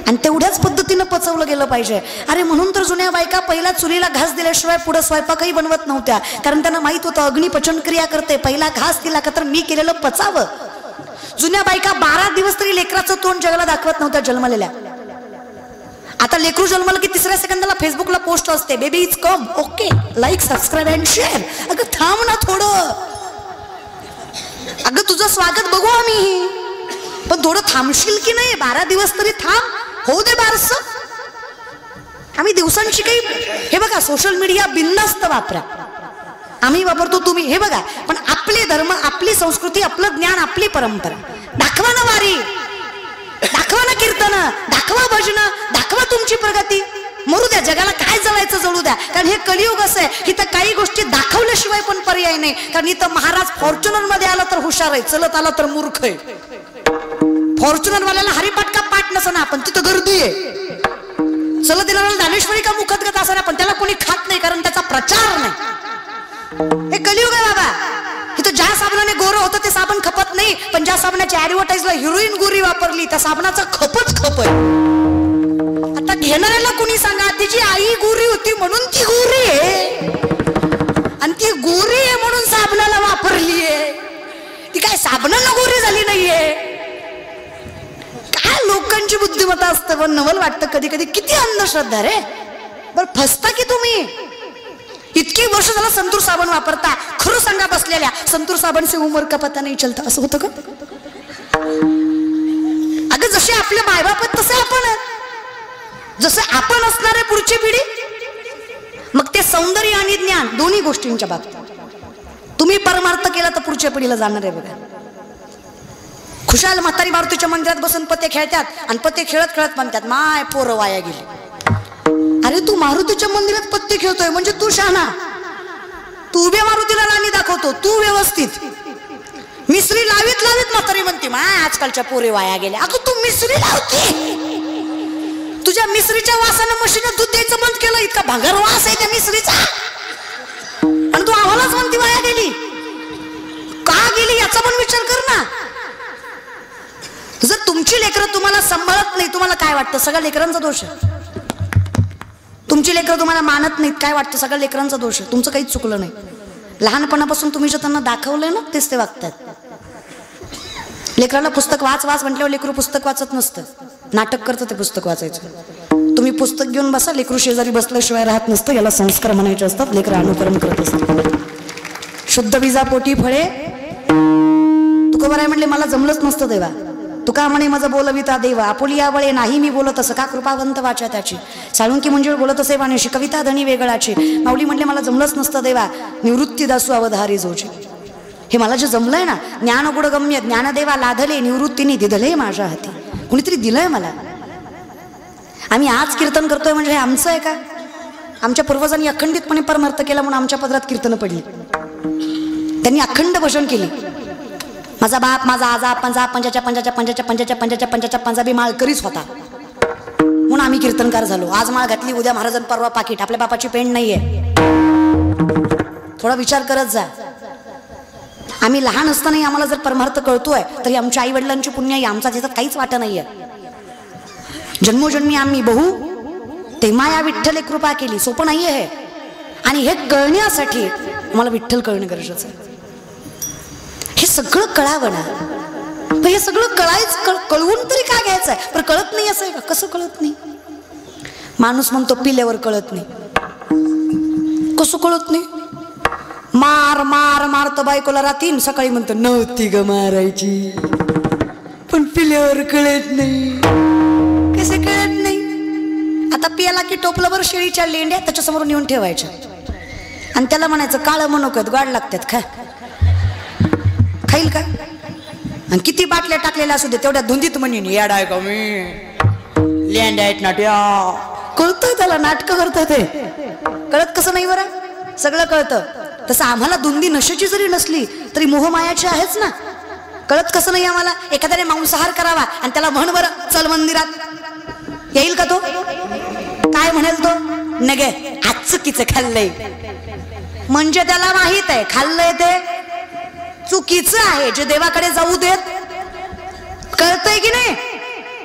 आणि तेवढ्याच पद्धतीनं पचवलं गेलं पाहिजे. अरे म्हणून तर जुन्या बायका पहिला चुलीला घास दिल्याशिवाय पुढे स्वयंपाकही बनवत नव्हत्या, कारण त्यांना माहित होतं अग्नी पचन क्रिया करते, पहिला घास दिला का तर मी केलेलं पचावं. जुन्या बायका 12 दिवस तरी लेकराचं तोंड जगाला दाखवत नव्हत्या जन्मलेल्या. आता लेकरू जन्मलं की 3ऱ्या सेकंदाला फेसबुकला पोस्ट असते, baby is come, okay like subscribe and share. अगं थांब ना थोडं, अगं तुझं स्वागत बघू आम्ही, पण थोडं थांबशील की नाही. 12 दिवस तरी थांब, होऊ दे बारस. आम्ही दिवसांची काही, हे बघा सोशल मीडिया बिनधास्त वापरा, आम्ही वापरतो तुम्ही, हे बघा, पण आपले धर्म, आपली संस्कृती, आपलं ज्ञान, आपली परंपरा दाखवा ना. वारी दाखवा ना, कीर्तन दाखवा, भजन दाखवा, तुमची प्रगती. मरू द्या, जगाला काय जळायचं जळू द्या, कारण हे कलियुग असं आहे. इथं काही गोष्टी दाखवल्याशिवाय पण पर्याय नाही. कारण इथं महाराज फॉर्च्युनर मध्ये आला तर हुशार आहे, चलत आला तर मूर्ख आहे. फॉर्च्युनर वाल्याला हरिपाठ का पाठ नसना, पण तिथं गर्दी आहे. चलत येणाऱ्याला ज्ञानेश्वरी का मुखदगत असणार, पण त्याला कोणी खात नाही, कारण त्याचा प्रचार नाही. हे कलियुग आहे बाबा. इथं ज्या साबणाने गोरं होतं ते साबण खपत नाही, पण ज्या साबणाच्या ऍडव्हर्टाईजला हिरोईन गोरी वापरली त्या साबणाचा खपच खप आहे. आता घेणाऱ्याला कोणी सांगा, तिची आई गोरी होती म्हणून ती गोरी आहे, आणि ती गोरी आहे म्हणून साबणाला वापरली आहे. ती काय साबणाला गोरी झाली नाहीये. काय लोकांची बुद्धिमत्ता असतं, पण नवल वाटतं कधी कधी. किती अंधश्रद्धा रे. बरं फसता की तुम्ही. इतकी वर्ष झालं संतूर साबण वापरता, खरं सांगा बसलेल्या, संतूर साबण से उमर का पता नाही चलता, असं होतं का? अगं जसे आपले मायबाप आहेत तसे आपण, जसे आपण असणार आहे पुढची पिढी. मग ते सौंदर्य आणि ज्ञान दोन्ही गोष्टींच्या बाबतीत तुम्ही परमार्थ केला तर पुढच्या पिढीला जाणार आहे. बघा, खुशाल म्हातारी मारुतीच्या मंदिरात बसून पते खेळतात, आणि पते खेळत खेळत म्हणतात माय पोरं वाया गेली. अरे तू मारुतीच्या मंदिरात पत्ते खेळतोय म्हणजे तू शहाणा. तू उभ्या मारुतीला राणी दाखवतो, तू व्यवस्थित. मिसरी लावीत लावीत म्हातारी म्हणते माय आजकालच्या पोरे वाया गेल्या. अगं तू मिसरी लावते, तुझ्या मिसरीच्या वासानं म्हशीनं दूध द्यायचं बंद केलं. इतका भंगार वास आहे त्या मिसरीचा, आणि तू आम्हालाच म्हणते वाया गेली. याचा पण विचार कर ना. जर तुमची लेकरं तुम्हाला सांभाळत नाही, तुम्हाला काय वाटतं? सगळ्या लेकरांचा दोष आहे. तुमची लेकरं तुम्हाला मानत नाहीत, काय वाटतं? सगळ्या लेकरांचा दोष आहे. तुमचं काहीच चुकलं नाही. लहानपणापासून तुम्ही जे त्यांना दाखवलंय ना तेच ते वागतात. लेकराला पुस्तक वाच वाच म्हटल्यावर लेकरू पुस्तक वाचत नसतं, नाटक करतं ते पुस्तक वाचायचं. तुम्ही पुस्तक घेऊन बसा, लेकरू शेजारी बसल्याशिवाय राहत नसतं. याला संस्कार म्हणायचे असतात. लेकरं अनुकरण करत असतात. शुद्ध बीजा पोटी फळे. तुकोबाराय म्हणले मला जमलंच नसतं देवा. तुका म्हणे माझं बोलविता देवा. आपुली आवळे नाही मी बोलत असं, का कृपावंत वाचा त्याची. साळुंकी मंजुळ बोलत असे वाणीशी, कविता धनी वेगळाची. माऊली म्हणले मला जमलंच नसतं देवा. निवृत्ती दासू अवधारी जोची. हे मला जे जमलंय ना, ज्ञान गुणगम्य ज्ञानदेवा लाधले, निवृत्तीने दिधले माझ्या हाती. कुणीतरी दिलंय मला. आम्ही आज कीर्तन करतोय म्हणजे हे आमचं आहे का? आमच्या पूर्वजांनी अखंडितपणे परमार्थ केला म्हणून आमच्या पदरात कीर्तनं पडली. त्यांनी अखंड भजन केली. माझा बाप, माझा आजा, पंजा पंजाच्या पंजाच्या पंजाच्या पंजाच्या पंजाच्या पंजाच्या पंजाबी माळकरीच होता म्हणून आम्ही कीर्तनकार झालो. आज माळ घातली, उद्या महाराजन, परवा पाकिट. आपल्या बापाची पेंड नाहीये. थोडा विचार करत जा. आम्ही लहान असतानाही आम्हाला जर परमार्थ कळतोय तरी आमच्या आई वडिलांची पुण्य आहे. आमचा त्याच्यात काहीच वाटा नाहीये. जन्मोजन्मी आम्ही बहू तेव्हा या विठ्ठल कृपा केली. सोपं नाहीये हे. आणि हे कळण्यासाठी मला विठ्ठल कळणं गरजेचं आहे. हे सगळं कळावं ना. हे सगळं कळवून तरी काय घ्यायचं आहे? पण कळत नाही असं आहे का? कसं कळत नाही? माणूस म्हणतो पिल्यावर कळत नाही. कसं कळत नाही? मार मार मारत बायकोला रातीन, सकाळी म्हणतो नव्हती ग मारायची. पण पिल्यावर कळत नाही. कसे कळत नाही? आता पियाला की टोपल्यावर शेळीच्या लेंड्या त्याच्यासमोर नेऊन ठेवायच्या आणि त्याला म्हणायचं काळं मनोकत गाड लागतात, खा. खाईल का? आणि किती बाटल्या टाकलेल्या असू दे तेवढ्या धुंदीत म्हणून येडा आहे का मी, लेंड्या आहेत नाट्या. कळतंय त्याला, नाटक करतंय ते. कळत कसं नाही बरं? सगळं कळतं. तसं आम्हाला धुंदी नशेची जरी नसली तरी मोहमायाची आहेच ना. कळत कसं नाही आम्हाला? एखाद्याने मांसाहार करावा आणि त्याला म्हण बरं चल मंदिरात, येईल का तो? काय म्हणेल तो? नगे आज चुकीचं खाल्लंय. म्हणजे त्याला माहित आहे खाल्लंय ते चुकीचं आहे, जे देवाकडे जाऊ देत. कळतंय की नाही?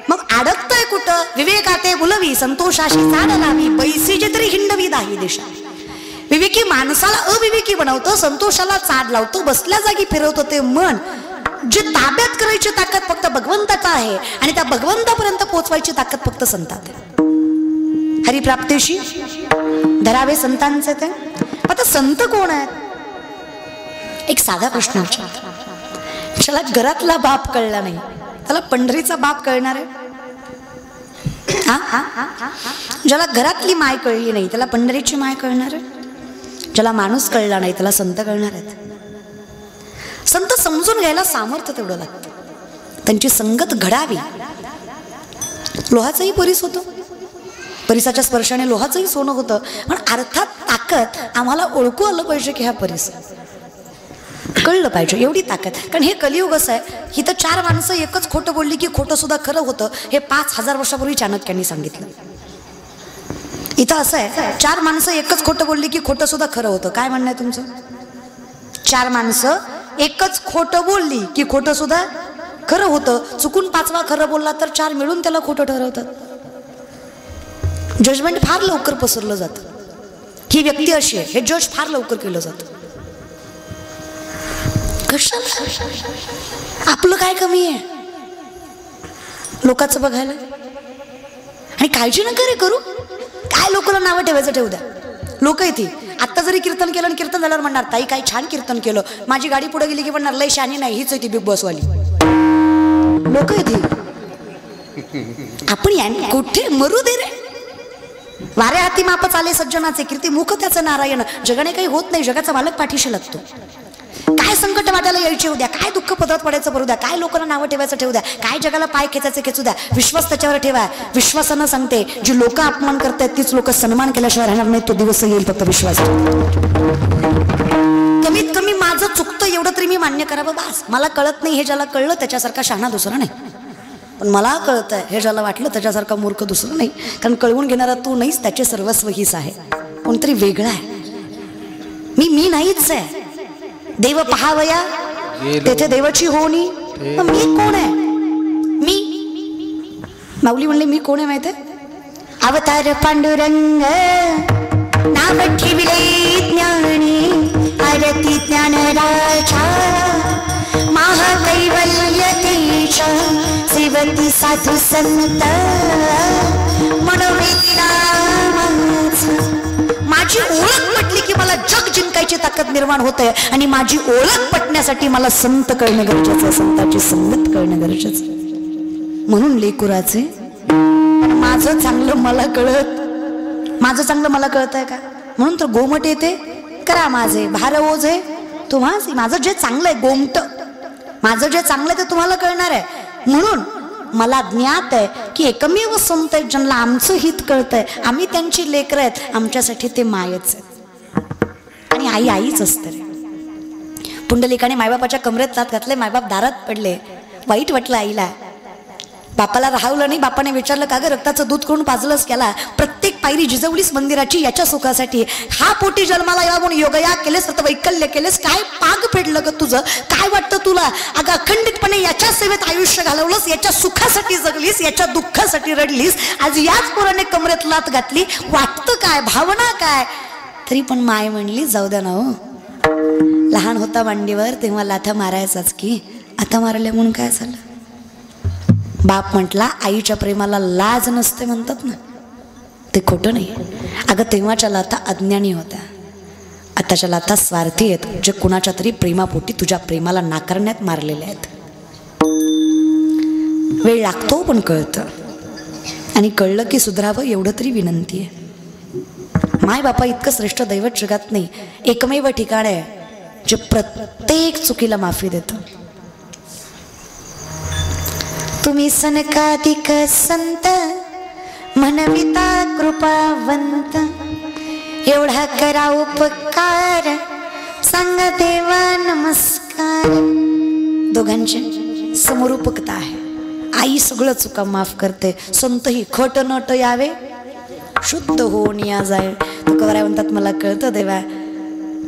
मग अडकतंय कुठं? विवेकाते बुलवी संतोषाशी चाड लावी, बैसीचे तरी हिंडवी दाही दिशा. विवेकी माणसाला अविवेकी बनवतं, संतोषाला चाड लावतो, बसल्या जागी फिरवतो ते मन. जे ताब्यात करायची ताकद फक्त भगवंताचा आहे आणि त्या भगवंतापर्यंत पोहोचवायची ताकद फक्त संतात आहे. हरिप्राप्तीशी धरावे संतांचे ते. आता संत कोण आहेत? एक साधा प्रश्न विचारतो. ज्याला घरातला बाप कळला नाही त्याला पंढरीचा बाप कळणार आहे? ज्याला घरातली माय कळली नाही त्याला पंढरीची माय कळणार आहे? ज्याला माणूस कळला नाही त्याला संत कळणार आहेत? संत समजून घ्यायला सामर्थ्य तेवढं लागतं. त्यांची संगत घडावी. लोहाचाही परीस होतो, परिसाच्या स्पर्शाने लोहाचंही सोनं होतं. पण अर्थात ताकद आम्हाला ओळखू आलं पाहिजे की हा परीस कळलं पाहिजे, एवढी ताकद. कारण हे कलियुग असं आहे, ही तर 4 माणसं एकच खोटं बोलली की खोटं सुद्धा खरं होतं. हे 5000 वर्षापूर्वी चाणक्यांनी सांगितलं. इथं असं आहे, 4 माणसं एकच खोटं बोलली की खोटं सुद्धा खरं होतं. काय म्हणणं आहे तुमचं? 4 माणसं एकच खोटं बोलली की खोटं सुद्धा खरं होतं. चुकून 5वा खरं बोलला तर 4 मिळून त्याला खोटं ठरवतात. जजमेंट फार लवकर पसरलं जातं. ही व्यक्ती अशी आहे हे जज फार लवकर केलं जातं. कशाला? आपलं काय कमी आहे लोकांचं बघायला? आणि काळजी नका रे करू. काय लोकांना नावं ठेवायचं ठेवू द्या. लोक येते आता जरी कीर्तन केलं आणि कीर्तन झाल्यावर म्हणणार ताई काय छान कीर्तन केलं. माझी गाडी पुढे गेली की म्हणणार लय शानी नाही, हीच होती बिग बॉस वाली. लोक येते. आपण कुठे मरू दे रे. वाऱ्या हाती माप चाले सज्जनाचे, कीर्ती मुख त्याचं नारायण. जगाने काही होत नाही, जगाचा मालक पाठीशी लागतो. काय संकट वाटायला यायचे होऊ द्या, काय दुःख पदरात पडायचं भरू द्या, काय लोकांना नावं ठेवायचं ठेवू द्या, काय जगाला पाय खेचायचं खेचू द्या. विश्वास त्याच्यावर ठेवा. विश्वासानं सांगते, जी लोक अपमान करतायत तीच लोक सन्मान केल्याशिवाय राहणार नाही. तो दिवस येईल, फक्त विश्वास. कमीत कमी माझं चुकतं एवढं तरी मी मान्य करावं बास. मला कळत नाही हे ज्याला कळलं त्याच्यासारखा शहाणा दुसरा नाही. पण मला कळतंय हे ज्याला वाटलं त्याच्यासारखा मूर्ख दुसरं नाही. कारण कळवून घेणारा तू नाहीस, त्याचे सर्वस्व हीच आहे. कोणतरी वेगळा आहे. मी नाहीच आहे. देव पहावया तेथे देवाची होणी. मग मी कोण आहे? मी माऊली म्हणले मी कोण आहे माहिती आहे? अवतार पांडुरंग नाव ठेविले ज्ञानी आरती ज्ञानराजा महाकैवल्य तेज सेवती साधू संत मनोवेदिला माझी ओळख पटली की मला जग जिंकायची ताकद निर्माण होते आणि माझी ओळख पटण्यासाठी मला संत कळणं गरजेचं आहे, संतांची संगत कळणं गरजेचं आहे. म्हणून लेकुराचे माझं चांगलं मला कळत आहे का? म्हणून तर गोमट येते करा माझे भार ओझे तुम्हा. माझं जे चांगलं आहे गोमट, माझं जे चांगलं ते तुम्हाला कळणार आहे. म्हणून मला ज्ञात आहे की एकमेव संत आहेत ज्यांना आमचं हित कळतंय. आम्ही त्यांची लेकरं आहेत, आमच्यासाठी ते मायच आहेत आणि आई आईच असते रे. पुंडलिकाने मायबापाच्या कमरेत लात घातले, मायबाप दारात पडले. वाईट वाटलं आईला. बापाला राहवलं नाही. बापाने विचारलं का ग रक्ताचं दूध करून पाजलंच केला? प्रत्येक पायरी जिजवलीस मंदिराची याच्या सुखासाठी. हा पोटी जन्माला यावा म्हणून योगयाग केलेस, वैकल्य केलेस. काय पाग फेडलं ग तुझं? काय वाटतं तुला? अगं अखंडितपणे याच्या सेवेत आयुष्य घालवलंस, याच्या सुखासाठी जगलीस, याच्या दुःखासाठी रडलीस. आज याच पोराने कमरेत लात घातली. वाटतं काय? भावना काय? तरी पण माय म्हणली जाऊ द्या ना हो. लहान होता मांडीवर तेव्हा लाथा मारायचाच की, आता मारल्या म्हणून काय झालं? बाप म्हटला आईच्या प्रेमाला लाज नसते म्हणतात ना, ते खोटं नाही. अगं तेव्हाच्या लाथा अज्ञानी होत्या, आताच्या लाथा स्वार्थी आहेत, जे कुणाच्या तरी प्रेमापोटी तुझ्या प्रेमाला नाकारण्यात मारलेले आहेत. वेळ लागतो पण कळतं, आणि कळलं की सुधरावं एवढं तरी विनंती आहे. माय बापा इतकं श्रेष्ठ दैवत जगात नाही. एकमेव ठिकाण आहे जे प्रत्येक चुकीला माफी देतं. तुम्ही सनकाधिक संत म्हणविता कृपावंत, एवढा करा उपकार सांग देवा नमस्कार. दोघांची समरूपकता आहे. आई सगळं चुका माफ करते, संत ही खट नट यावे शुद्ध होऊन या जाय. तुकाराय म्हणतात मला कळतं देवा,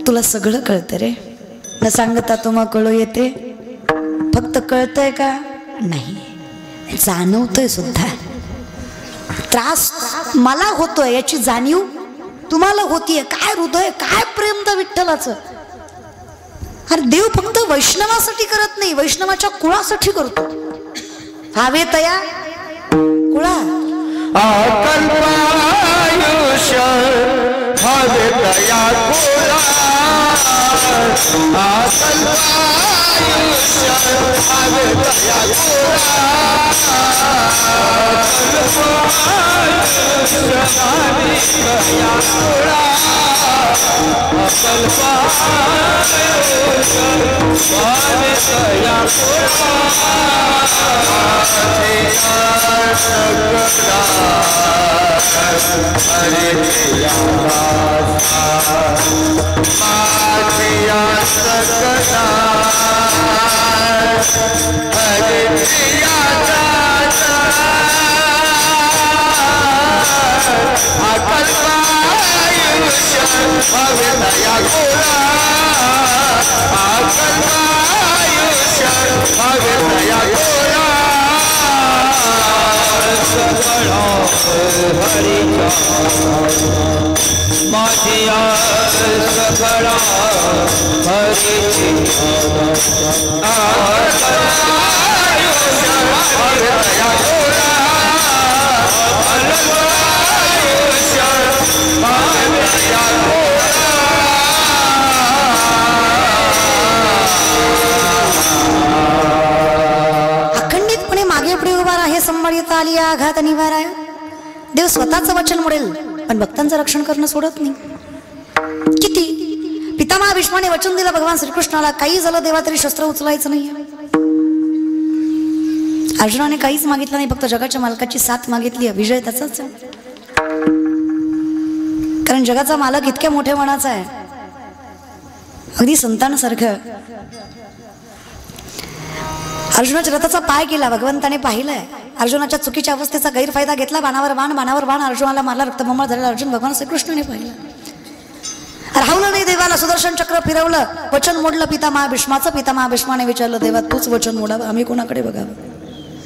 तुला सगळं कळतं रे, न सांगता तुम्हा कळू येते. फक्त कळतंय का? नाही, जाणवतोय सुद्धा. त्रास मला होतोय याची जाणीव तुम्हाला होतीये. काय हृदय, काय प्रेम त्या विठ्ठलाचं. अरे देव फक्त वैष्णवासाठी करत नाही, वैष्णवाच्या कुळासाठी करतो. हवे तया कुळा अकल्पायुष्य हवे तया कुळा, अकल्पायुष्य हवे तया कुळा, अकल्पायुष्य हवे तया कुळा, अकल्पायुष्य हवे तया कुळा. हरे पिया माझिया सकला, हरे पिया अकल्पायुष्य हवे तया कुळा, अकल्पायुष्य हवे तया कुळा. हरि माझिया सकळा हरि अखंडितपणे मागे पुढे उभा आहे. संभाळता आली आघात निवाराय. देव स्वतःचं वचन मोडेल पण भक्तांचं रक्षण करणं सोडत नाही. किती पितामहा भीष्माने वचन दिलं भगवान श्रीकृष्णाला, काही झालं देवा तरी शस्त्र उचलायचं नाही. अर्जुनाने काहीच मागितलं नाही, फक्त जगाच्या मालकाची साथ मागितली. विजय त्याचाच आहे, कारण जगाचा मालक इतक्या मोठ्या मनाचा आहे, अगदी संतांसारखं. अर्जुनाच्या रथाचा पाय केला, भगवंताने पाहिलंय. अर्जुनाच्या चुकीच्या अवस्थेचा गैरफायदा घेतला, बाणावर बाण, बाणावर बाण, अर्जुनाला मारला, रक्तबंबाळ झालेला अर्जुन भगवान श्रीकृष्णाने पाहिला. राहुलं नाही देवाला, सुदर्शन चक्र फिरवलं, वचन मोडलं पितामहा भीष्माचं. पितामहा भीष्माने विचारलं, देवा तूच वचन मोडावं, आम्ही कोणाकडे बघावं?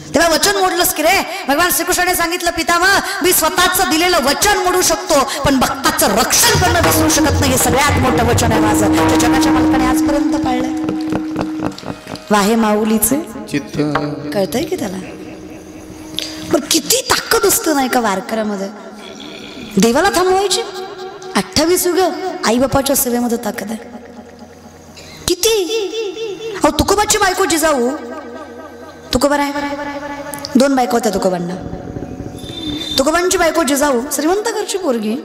तेव्हा वचन मोडलंस की रे? भगवान श्रीकृष्णाने सांगितलं, पितामह मी स्वतःच दिलेलं वचन मोडू शकतो, पण भक्ताचं रक्षण करणं विसरू शकत नाही. हे सगळ्यात मोठं वचन आहे माझं, ते जगाच्या मालकाने आजपर्यंत पाळलंय. वाहे माऊलीचे चित्त कळतंय की त्याला? पण किती ताकद असतं नाही का वारकऱ्यामध्ये, देवाला थांबवायची. 28 युग आई बापाच्या सेवेमध्ये ताकद आहे किती. अहो तुकोबाची बायको जिजाऊ, तुकोबा आहे, 2 बायको होत्या तुकोबांना. तुकोबांची बायको जिजाऊ श्रीमंत घरची पोरगी.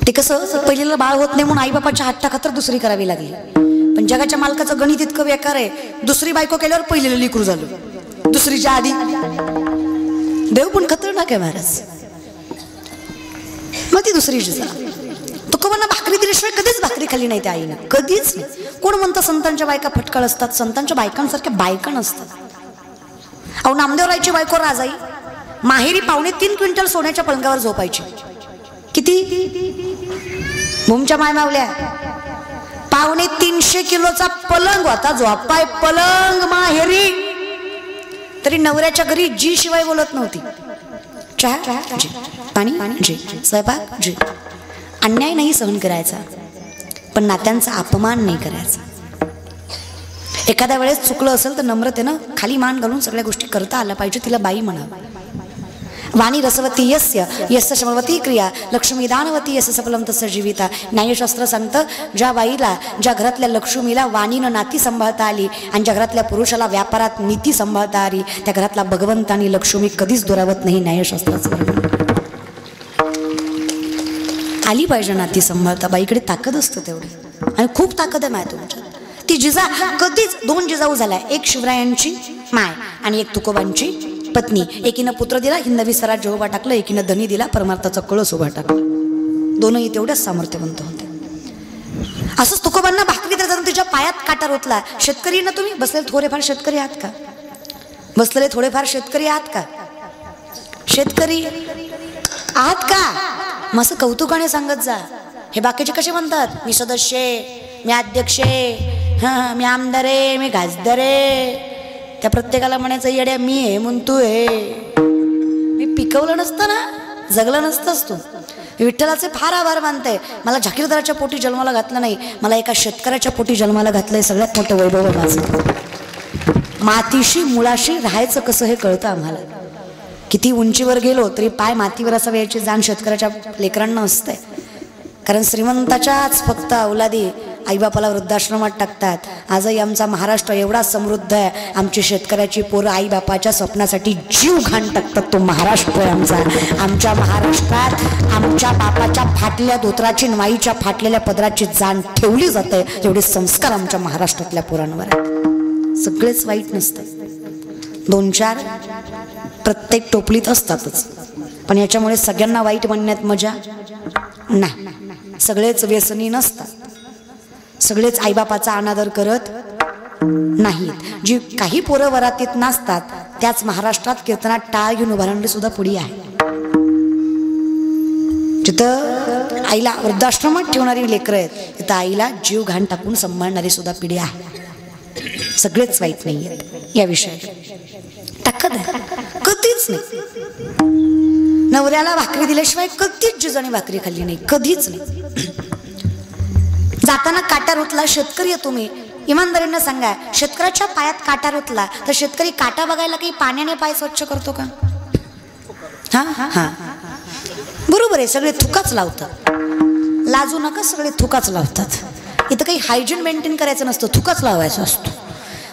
ते कसं पहिलेला बाळ होत नाही म्हणून आई बापाच्या हट्टाखातर दुसरी करावी लागली. पण जगाच्या मालकाचं गणित इतकं बेकार आहे, दुसरी बायको केल्यावर पहिलेलं लिकरू झालं दुसरीच्या आधी. देव पण खतरनाक आहे महाराज. मग ती दुसरी जिजाऊ तुकोबांना भाकरी दिल्याशिवाय कधीच भाकरी खाली नाही त्या आईनं, कधीच नाही. कोण म्हणतं संतांच्या बायका फटकळ असतात? संतांच्या बायकांसारख्या बायका नसतात. अहो नामदेवरायची बायको राजाई माहेरी 3.25 क्विंटल सोन्याच्या पलंगावर झोपायची. किती भूमच्या माय मावल्या, 350 किलोचा पलंग होता, झोपाय पलंग माहेरी. तरी नवऱ्याच्या घरी जी शिवाय बोलत नव्हती. चहा जी, पाणी जी, स्वयंपाक जी. अन्याय नाही सहन करायचा, पण नात्यांचा अपमान नाही करायचा. एखाद्या वेळेस चुकलं असेल तर नम्रतेनं खाली मान घालून सगळ्या गोष्टी करता आल्या पाहिजे. तिला बाई म्हणावं. वाणी रसवती यस्य यस्य शमवती क्रिया लक्ष्मी दानवती यस्य सफलम तस्य जीविता. न्यायशास्त्र सांगतं, ज्या बाईला, ज्या घरातल्या लक्ष्मीला वाणीनं नाती सांभाळता आली आणि ज्या घरातल्या पुरुषाला व्यापारात नीती सांभाळता आली, त्या घरातला भगवंत आणि लक्ष्मी कधीच दुरावत नाही. न्यायशास्त्राचं आली पाहिजे नाती सांभाळता. बाईकडे ताकद असतं तेवढी, आणि खूप ताकद आहे माय तुमच्यात. ती जिजा कधीच 2 जिजाऊ झाल्या, एक शिवरायांची माय आणि एक तुकोबांची पत्नी. एकीनं पुत्र दिला, हिंदवी स्वराज्य उभा टाकलं, एकीनं धनी दिला, परमार्थाचा कळस उभा टाकला. दोनही तेवढ्याच सामर्थ्यवंत होते. असंच तुकोबांना भाकरी देताना तिच्या पायात काटा रोतला. शेतकरी ना तुम्ही बसलेले थोडेफार शेतकरी आहात का? बसलेले थोडेफार शेतकरी आहात का? शेतकरी आहात का? मग असं कौतुकाने सांगत जा. हे बाकीचे कसे म्हणतात, मी सदस्य आहे, मी अध्यक्ष आहे, हां मी आमदार आहे, मी खासदार आहे. त्या प्रत्येकाला म्हणायचं येड्या मी आहे म्हणून तू आहे. मी पिकवलं नसतं ना, जगलं नसतंच तू. विठ्ठलाचे फार आभार मानते. मला जाकीरदाराच्या पोटी जन्माला घातलं नाही, मला एका शेतकऱ्याच्या पोटी जन्माला घातलंय. सगळ्यात मोठं वैभव आहे माझं. मातीशी मुळाशी राहायचं कसं हे कळतं आम्हाला. किती उंचीवर गेलो तरी पाय मातीवर असावे याची जाण शेतकऱ्याच्या लेकरांना असते. कारण श्रीमंताच्याच फक्त औलादी आईबापाला वृद्धाश्रमात टाकतात. आजही आमचा महाराष्ट्र एवढा समृद्ध आहे, आमची शेतकऱ्याची पोरं आईबापाच्या स्वप्नासाठी जीव घाण टाकतात. तो महाराष्ट्र आहे आमचा. आमच्या महाराष्ट्रात आमच्या बापाच्या फाटल्या धोत्राची, माईच्या फाटलेल्या पदराची जाण ठेवली जाते. एवढे संस्कार आमच्या महाराष्ट्रातल्या पोरांवर आहे. सगळेच वाईट नसतात, 2-4 प्रत्येक टोपलीत असतातच. पण याच्यामुळे सगळ्यांना वाईट म्हणण्यात मजा नाही. सगळेच व्यसनी नसतात, सगळेच आईबापाचा अनादर करत नाहीत. जी काही पोरं वरातीत नसतात त्याच महाराष्ट्रात कीर्तनात टाळ घेऊन उभारणारी सुद्धा पुढी आहे. जिथं आईला वृद्धाश्रमात ठेवणारी लेकरं आहेत, तिथं आईला जीव घाण टाकून सांभाळणारी सुद्धा पिढी आहे. सगळेच वाईट नाही आहेत. या विषयात ताकद आहे कधीच नाही. नवऱ्याला भाकरी दिल्याशिवाय कधीच जिजाने भाकरी खाल्ली नाही, कधीच नाही. जाताना काटा रुतला, शेतकरी आहे तुम्ही, इमानदारीनं सांगा, शेतकऱ्याच्या पायात काटा रुतला तर शेतकरी काटा बघायला काही पाण्याने पाय स्वच्छ करतो का? हा हा बरोबर आहे. सगळे थुकाच लावतात. लाजू नका, सगळे थुकाच लावतात. इथं काही हायजीन मेंटेन करायचं नसतं, थुकाच लावायचं असतो.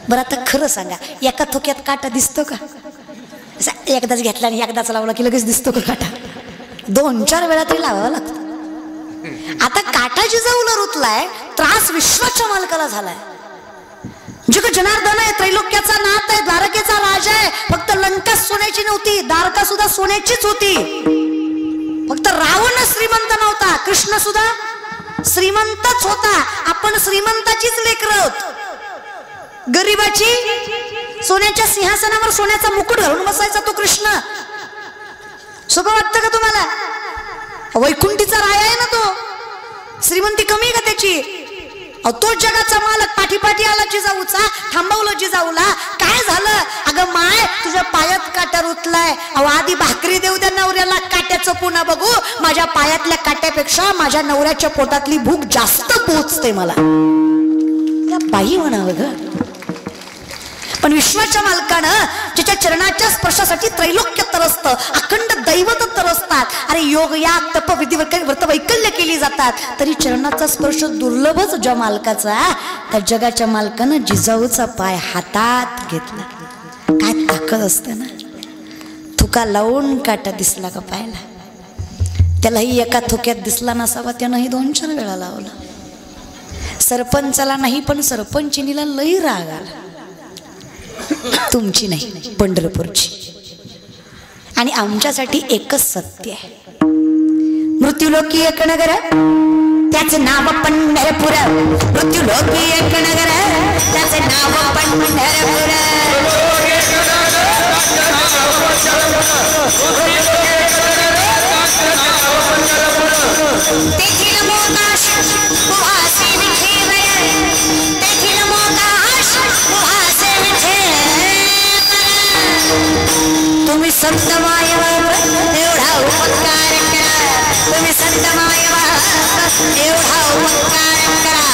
बरं आता खरं सांगा, एका थुक्यात काटा दिसतो का? एकदाच घेतला आणि एकदाच लावला की लगेच दिसतो का काटा? 2-4 वेळा तरी लावावा लागतो. आता काटा जिजाऊला रुतलाय, त्रास विश्वाच्या मालकाला झालाय. जग जनार्दन आहे, त्रैलोक्याचा नाथ आहे, द्वारकेचा राजा आहे. फक्त लंका सोन्याची नव्हती, द्वारका सुद्धा सोन्याचीच होती. फक्त रावण श्रीमंत नव्हता, कृष्ण सुद्धा श्रीमंतच होता. आपण श्रीमंताचीच लेकरं आहोत. गरीबाची सोन्याच्या सिंहासनावर सोन्याचा मुकुट घालून बसायचा तो कृष्ण. सोपं वाटतं का तुम्हाला? वैकुंठीचा राया आहे ना तो. श्रीमंती कमी का त्याची? तो जगाचा मालक पाठीपाठी आला जिजाऊचा, थांबवलं जिजाऊला. काय झालं? अगं माय, तुझ्या पायात काटा रुतलाय. आधी भाकरी देऊ द्या नवऱ्याला, काट्याचं पुन्हा बघू. माझ्या पायातल्या काट्यापेक्षा माझ्या नवऱ्याच्या पोटातली भूक जास्त पोचते मला. बाई म्हणावं ग. पण विश्वाच्या मालकानं ज्याच्या चरणाच्या स्पर्शासाठी त्रैलोक्य तरसतं, अखंड दैवत तरसतात. अरे योग या तप विधी व्रत वैकल्य केली जातात, तरी चरणाचा स्पर्श दुर्लभच ज्या मालकाचा, त्या जगाच्या मालकानं जिजाऊचा पाय हातात घेतला. काय ताकद असते ना. थुका लावून काटा दिसला का पायला? त्यालाही एका थुक्यात दिसला नसावा, त्यानंही 2-4 वेळा लावला. सरपंचाला नाही पण सरपंचिनीला लई राग आला. तुमची नाही, पंढरपूरची. आणि आमच्यासाठी एकच सत्य आहे. मृत्यूलोकी एक नगर, त्याचे नाव पंढरपूर. मृत्यूलोकी एक नगर, त्याचे नाव पंढरपूर. तेथील मोकाश उभासे विठेवर, तेथील मोकाश उभासे विठेवर. तुम्ही संत मायबाप एवढा उपकार करा, तुम्ही संत मायबाप एवढा उपकार करा.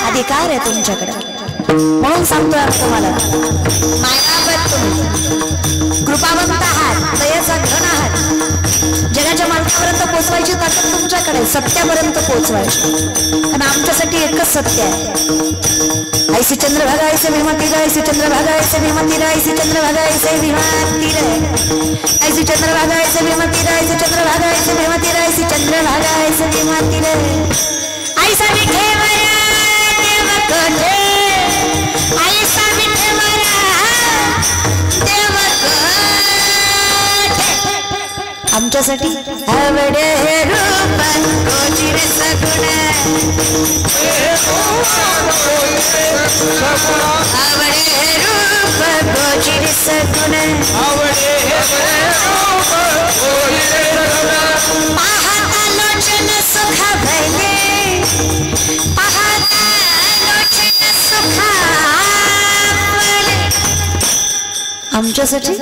अधिकार आहे तुमच्याकडे, म्हणून सांगतोय तुम्हाला. मायबाप तुम्ही कृपावंत आहात, दयेचा घन आहात. जगाच्या मालकापर्यंत पोचवायची ताकद तुमच्याकडे, सत्यापर्यंत पोचवायची. आणि आमच्यासाठी एकच सत्य आहे. ऐसी चंद्रभागा ऐसे भीमातीर, ऐसी चंद्रभागा ऐसे भीमातीर, ऐसी चंद्रभागा ऐसे भीमातीर, ऐसी चंद्रभागा ऐसे भीमातीर, ऐसी चंद्रभागा ऐसे भीमातीर, ऐसी चंद्रभागा ऐसे भीमातीर. ऐसा विठेवर देव कोठे, ऐसा विठेवर देव कोठे. आमच्यासाठी आवडे रूप गोचिर सगुण, आवडे रूप गोचिर सगुण. पाहता लोचन सुख भले, पाहता लोचन सुख भले. आमच्यासाठी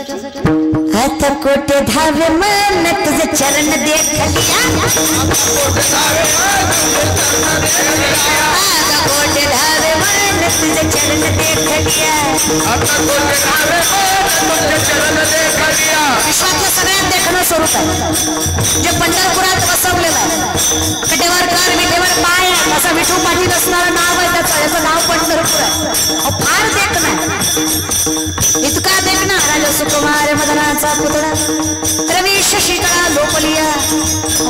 आता कोटे धावे मन तुझे चरण देखलिया, आता कोटे धावे मन तुझे चरण देखलिया. विश्वातलं सगळ्यात देखणं स्वरूप आहे जे पंढरपुरात वसवलेलं आहे. कटेवर कर विटेवर पाय आहे असं विठू पाटील असणारं नाव आहे त्याचं. याचं नाव पंढरपूर आहे. फार देखणं आहे, इतका देखणं. राजा सुकुमार मदनाचा पुतळा रमेश शिकळा लोपलिया.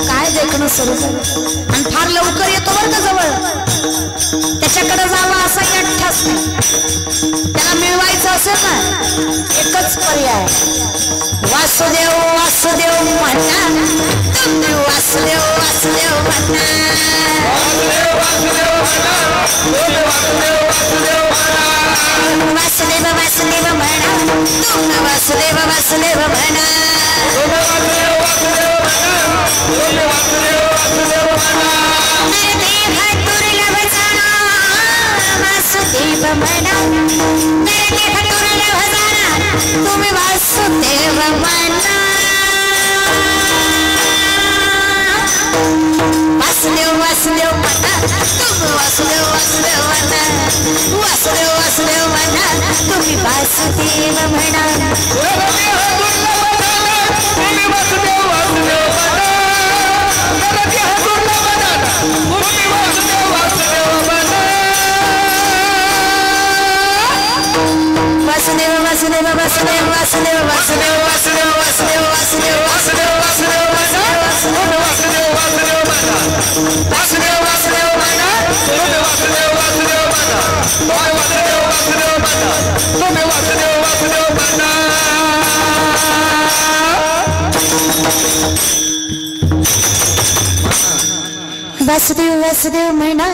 काय देखणं स्वरूप आहे. आणि फार लवकर येतो बरं का जवळ. त्याच्याकडे जावं असा अठ्ठास नाही. त्याला मिळवायचं असेल ना, एकच पर्याय. वासुदेव वासुदेव म्हणा तुम्ही, वासुदेव वासुदेव म्हणा, वासुदेव वासुदेव म्हणा तुम्ही, वासुदेव वासुदेव म्हणा. नरदेव दुर्लभ जाणा वासुदेव म्हणा, नरदेव दुर्लभ जाणा तुम्ही वासुदेव म्हणा. वासुदेव वासुदेव म्हणा तुम्ही, वासुदेव वासुदेव म्हणा, वासुदेव वासुदेव म्हणा तुम्ही, वासुदेव म्हणा. वासुदेव वासुदेव वासुदेव वासुदेव वासुदेव वासुदेव वासुदेव वासुदेव वासुदेव वासुदेव वासुदेव वासुदेव वासुदेव वासुदेव वासुदेव वासुदेव वासुदेव वासुदेव वासुदेव वासुदेव म्हणा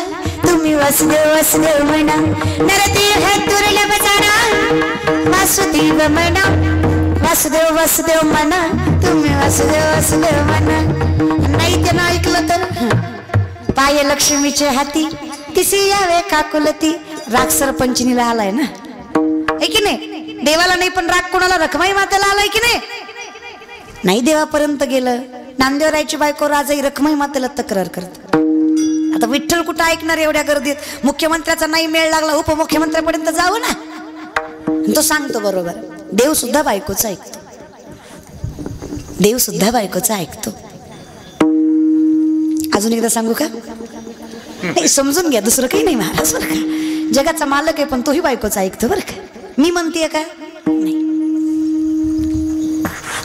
तुम्ही वासुदेव वासुदेव म्हणा नरदेह दुर्लभ जाणा वासुदेव म्हणा वासुदेव वासुदेव म्हणा तुम्ही वासुदेव वासुदेव म्हणा नाही त्यानं ऐकलं तर पाय लक्ष्मीचे हाती तिसी यावे काकुलती राग सरपंचिनीला आलाय ना है की नाही देवाला नाही पण राग कोणाला रखमाई मातेला आलाय की नाही देवापर्यंत गेलं नामदेवरायची बायको राजाई रखमाई मातेला तक्रार करत आता विठ्ठल कुठं ऐकणार एवढ्या गर्दीत मुख्यमंत्र्याचा नाही मेळ लागला उपमुख्यमंत्र्यापर्यंत जावं ना तो सांगतो बरोबर देव सुद्धा बायकोचा ऐकतो देव सुद्धा बायकोचा ऐकतो अजून एकदा सांगू का नाही समजून घ्या दुसरं काही नाही महाराज बरं का जगाचा मालक आहे पण तोही बायकोचा ऐकतो बरं का मी म्हणतेय का नाही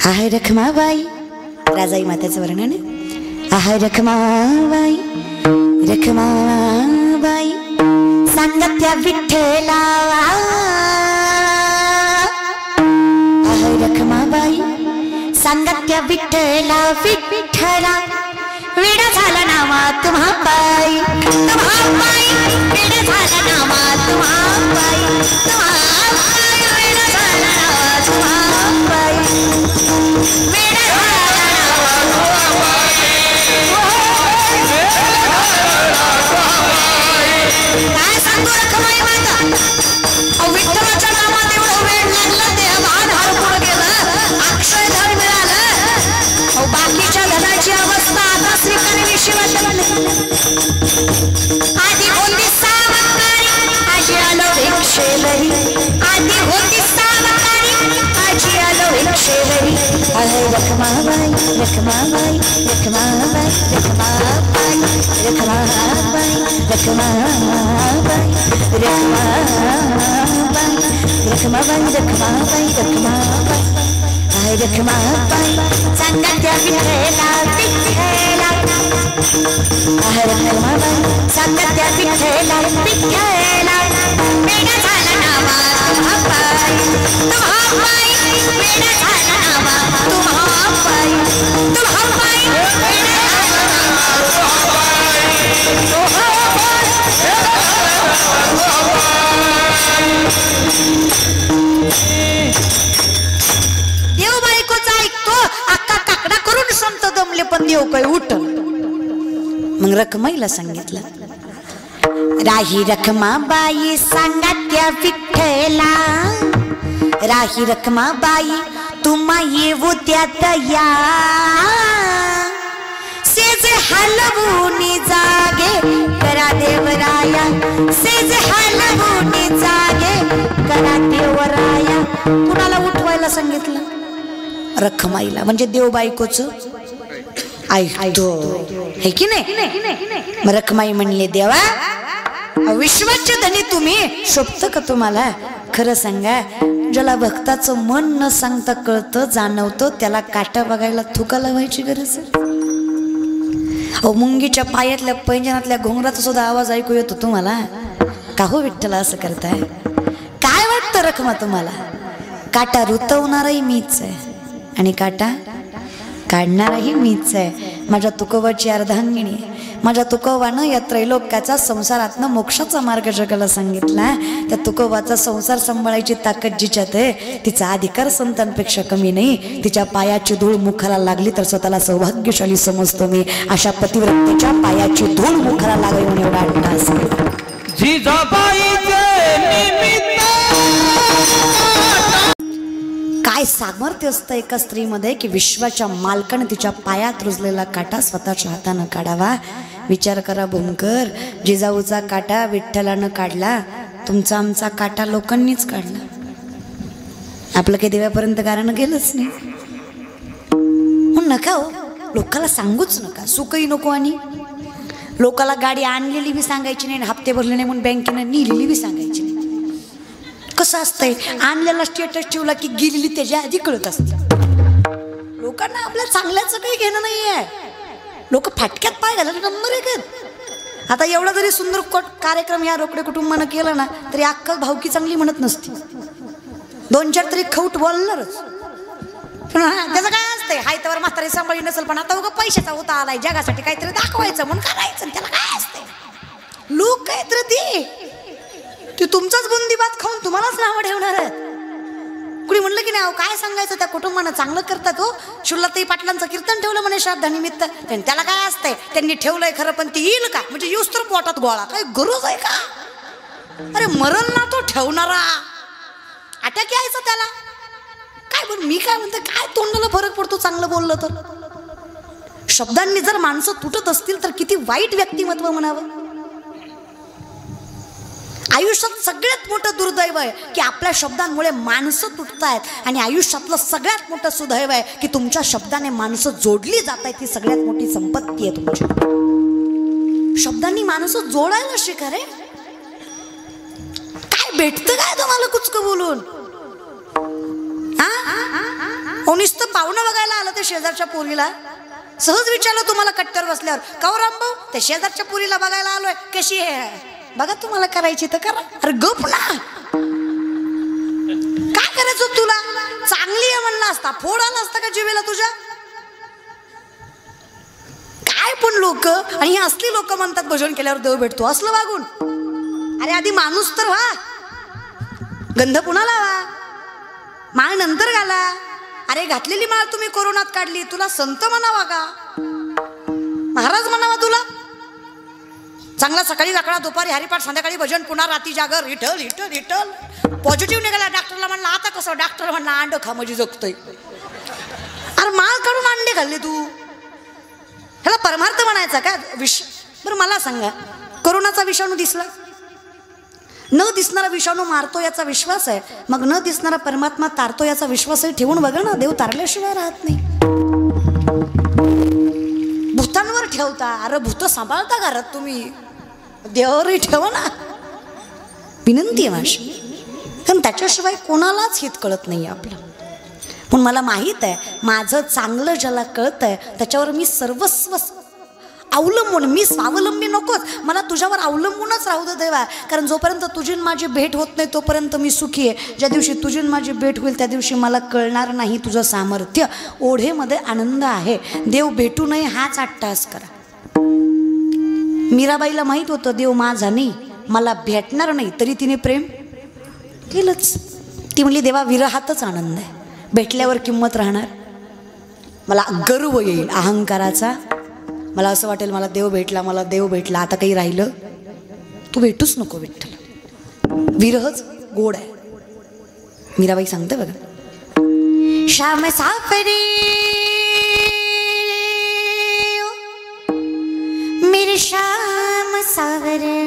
आहे रखमाबाई राजाई मातेचं वर्णन आहे रखमाबाई रखमाबाई सांगत त्या विठ्ठला आहे रखमाबाई सांगत त्या विठ्ठला विठ्ठला वेडा झाला नामा तुम्हा पाई वेडा झाला नामा तुम्हा पाई वेडा झाला नामा तुम्हा पाई वेडा झाला नामा तुम्हा काय सांगू रखमाई माता विठ्ठलाच्या नामात एवढं वेळ लागला ते भान हरपून गेलं अक्षय धन मिळालं बाकीच्या धनाची अवस्था आता श्रीकरणी शिवाजी आधी होती सावकारी आजी आलो भिक्षेवरी आधी होती सावकारी आजी आलो भिक्षेवरी आहे रखमाबाई रखमाबाई रखमाबाई रखमाबाई रखमाबाई रखमाबाई रखमाबाई रखमाबाई रखमाबाई रखमाबाई आहे रखमाबाई सांगत त्या विठ्ठला विठ्ठला आहे रखमाबाई सांगत त्या विठ्ठला विठ्ठला वेडा झाला नामा तुम्हा पाई वेडा झाला नामा तुम्हा पाई वेडा झाला नामा तुम्हा देव बायकोचा ऐकतो अक्का काकडा करून संत दमले पण देव काय उठ मग रखमाईला सांगितलं राही रखमाबाई सांगा त्या विठ्ठला राही रखमाबाई तुम्हा येऊ त्यात या सेज हलवून जागे करा देवराया सेज हलवून जागे करा देवराया कुणाला उठवायला सांगितलं रखमाईला म्हणजे देव बायकोच ऐकतो हे की नाही मग रखमाई म्हणले देवा विश्वाचे धनी तुम्ही शोभत का तुम्हाला खरं सांगा ज्याला भक्ताचं मन न सांगता कळतं जाणवतं त्याला काटा बघायला थुका लावायची गरज मुंगीच्या पायातल्या पैंजनातल्या घोंगराचा सुद्धा आवाज ऐकू येतो तुम्हाला का हो विठ्ठला असं करताय काय वाटतं रखमा तुम्हाला काटा रुतवणाराही मीच आहे आणि काटा काढणाराही मीच आहे माझ्या तुकोबाची अर्धांगिणी माझ्या तुकोबानं या त्रैलोक्याचा संसारातनं मोक्षाचा मार्ग जगाला सांगितला त्या तुकोबाचा संसार सांभाळायची ताकद जिच्यात आहे तिचा अधिकार संतांपेक्षा कमी नाही तिच्या पायाची धूळ मुखाला लागली तर स्वतःला सौभाग्यशाली समजतो मी अशा पतिव्रतेच्या पायाची धूळ मुखाला लागली म्हणून एवढा अट्टा असेल काय सामर्थ्य असतं एका स्त्रीमध्ये की विश्वाच्या मालकाने तिच्या पायात रुजलेला काटा स्वतःच्या हातानं काढावा विचार करा भूमकर जिजाऊचा काटा विठ्ठलानं काढला तुमचा आमचा काटा लोकांनीच काढला आपलं काही देवापर्यंत कारण गेलंच नाही म्हणून नका हो लोकाला सांगूच नका सुखही नको आणि लोकाला गाडी आणलेली बी सांगायची नाही हप्ते भरले नाही म्हणून बँकेनं नेलेली बी सांगायची नाही कसं असतंय आणलेला स्टेटस ठेवला की गेलेली त्याच्या आधी कळत असते लोकांना आपल्या चांगल्याचं काही घेणं नाहीये लोक फाटक्यात पाय घालायला नंबर एक आता एवढा जरी सुंदर कार्यक्रम या रोकडे कुटुंबानं केला ना तरी अख्खा भावकी चांगली म्हणत नसती दोन चार तरी खौट बोलणारच त्याचं काय असतं असते हाय त्यावर म्हातारी सांभाळी नसेल पण आता उगा पैशाचा होता आलाय जगासाठी काहीतरी दाखवायचं म्हणून करायचं त्याला काय असते लोक काहीतरी ते तुमचाच बुंदीभात खाऊन तुम्हालाच नावं ठेवणार आहेत कुणी म्हणलं की नाही काय सांगायचं त्या कुटुंबानं चांगलं करतात हो शुल्लताई पाटलांचं कीर्तन ठेवलं म्हणे श्राद्धानिमित्त त्याला काय असतंय त्यांनी ठेवलंय खरं पण ती येईल का म्हणजे येऊस तर पोटात गोळा काय गरज आहे का अरे मरण ना तो ठेवणारा अटॅक यायचं त्याला काय पण मी काय म्हणते काय तोंडाला फरक पडतो चांगलं बोललं तर शब्दांनी जर माणसं तुटत असतील तर किती वाईट व्यक्तिमत्व म्हणावं आयुष्यात सगळ्यात मोठं दुर्दैव आहे की आपल्या शब्दांमुळे माणसं तुटतायत आणि आयुष्यातलं सगळ्यात मोठं सुदैव आहे की तुमच्या शब्दाने माणसं जोडली जात आहेत ती सगळ्यात मोठी संपत्ती आहे तुमची शब्दांनी माणसं जोडायला शिका रे काय भेटतं काय तुम्हाला कुचकं बोलून नुसतं पाहुणं बघायला आलं ते शेजारच्या पोरीला सहज विचारलं तुम्हाला कट्टर बसल्यावर काव रामभाऊ त्या शेजारच्या पोरीला बघायला आलोय कशी आहे बघा तुम्हाला करायची तर करा अरे गप ना काय करायचं तुला चांगली आहे म्हणला असता फोड आला असता का जीवेला तुझ्या काय पण लोक आणि ही असली लोक म्हणतात भजन केल्यावर देव भेटतो असलं वागून अरे आधी माणूस तर व्हा गंध पुन्हा लावा माळ नंतर घाला अरे घातलेली माळ तुम्ही कोरोनात काढली तुला संत म्हणावा का महाराज म्हणावा तुला चांगला सकाळी राखडा दुपारी हरिपाठ संध्याकाळी भजन पुन्हा रात्री जागर रिटल रिटल रिटल पॉझिटिव्ह निघाला डॉक्टरला म्हणला आता कसं डॉक्टर म्हणला अंड खा म्हणजे जगतोय अरे माळ काढून अंडे खाल्ले तू ह्याला परमार्थ म्हणायचा का बरं मला सांगा कोरोनाचा विषाणू दिसला न दिसणारा विषाणू मारतो याचा विश्वास आहे मग न दिसणारा परमात्मा तारतो याचा विश्वासही ठेवून बघा ना देव तारल्याशिवाय राहत नाही भूतांवर ठेवता अरे भूत सांभाळता घरात तुम्ही देवावरही ठेवा ना विनंती आहे माझी कारण त्याच्याशिवाय कोणालाच हित कळत नाही आपलं पण मला माहीत आहे माझं चांगलं ज्याला कळत आहे त्याच्यावर मी सर्वस्व अवलंबून मी स्वावलंबी नकोच मला तुझ्यावर अवलंबूनच राहू दे देवा कारण जोपर्यंत तुझी माझी भेट होत नाही तोपर्यंत मी सुखी आहे ज्या दिवशी तुझी माझी भेट होईल त्या दिवशी मला कळणार नाही तुझं सामर्थ्य ओढेमध्ये आनंद आहे देव भेटू नये हाच अट्टास करा मीराबाईला माहीत होतं देव माझा नाही मला भेटणार नाही तरी तिने प्रेम केलंच ती म्हणली देवा विरहातच आनंद आहे भेटल्यावर किंमत राहणार मला गर्व येईल अहंकाराचा मला असं वाटेल मला देव भेटला आता काही राहिलं तू भेटूच नको विठ्ठल विरहच गोड आहे मीराबाई सांगते बघा श्याम सावरे मेरे श्याम सावरे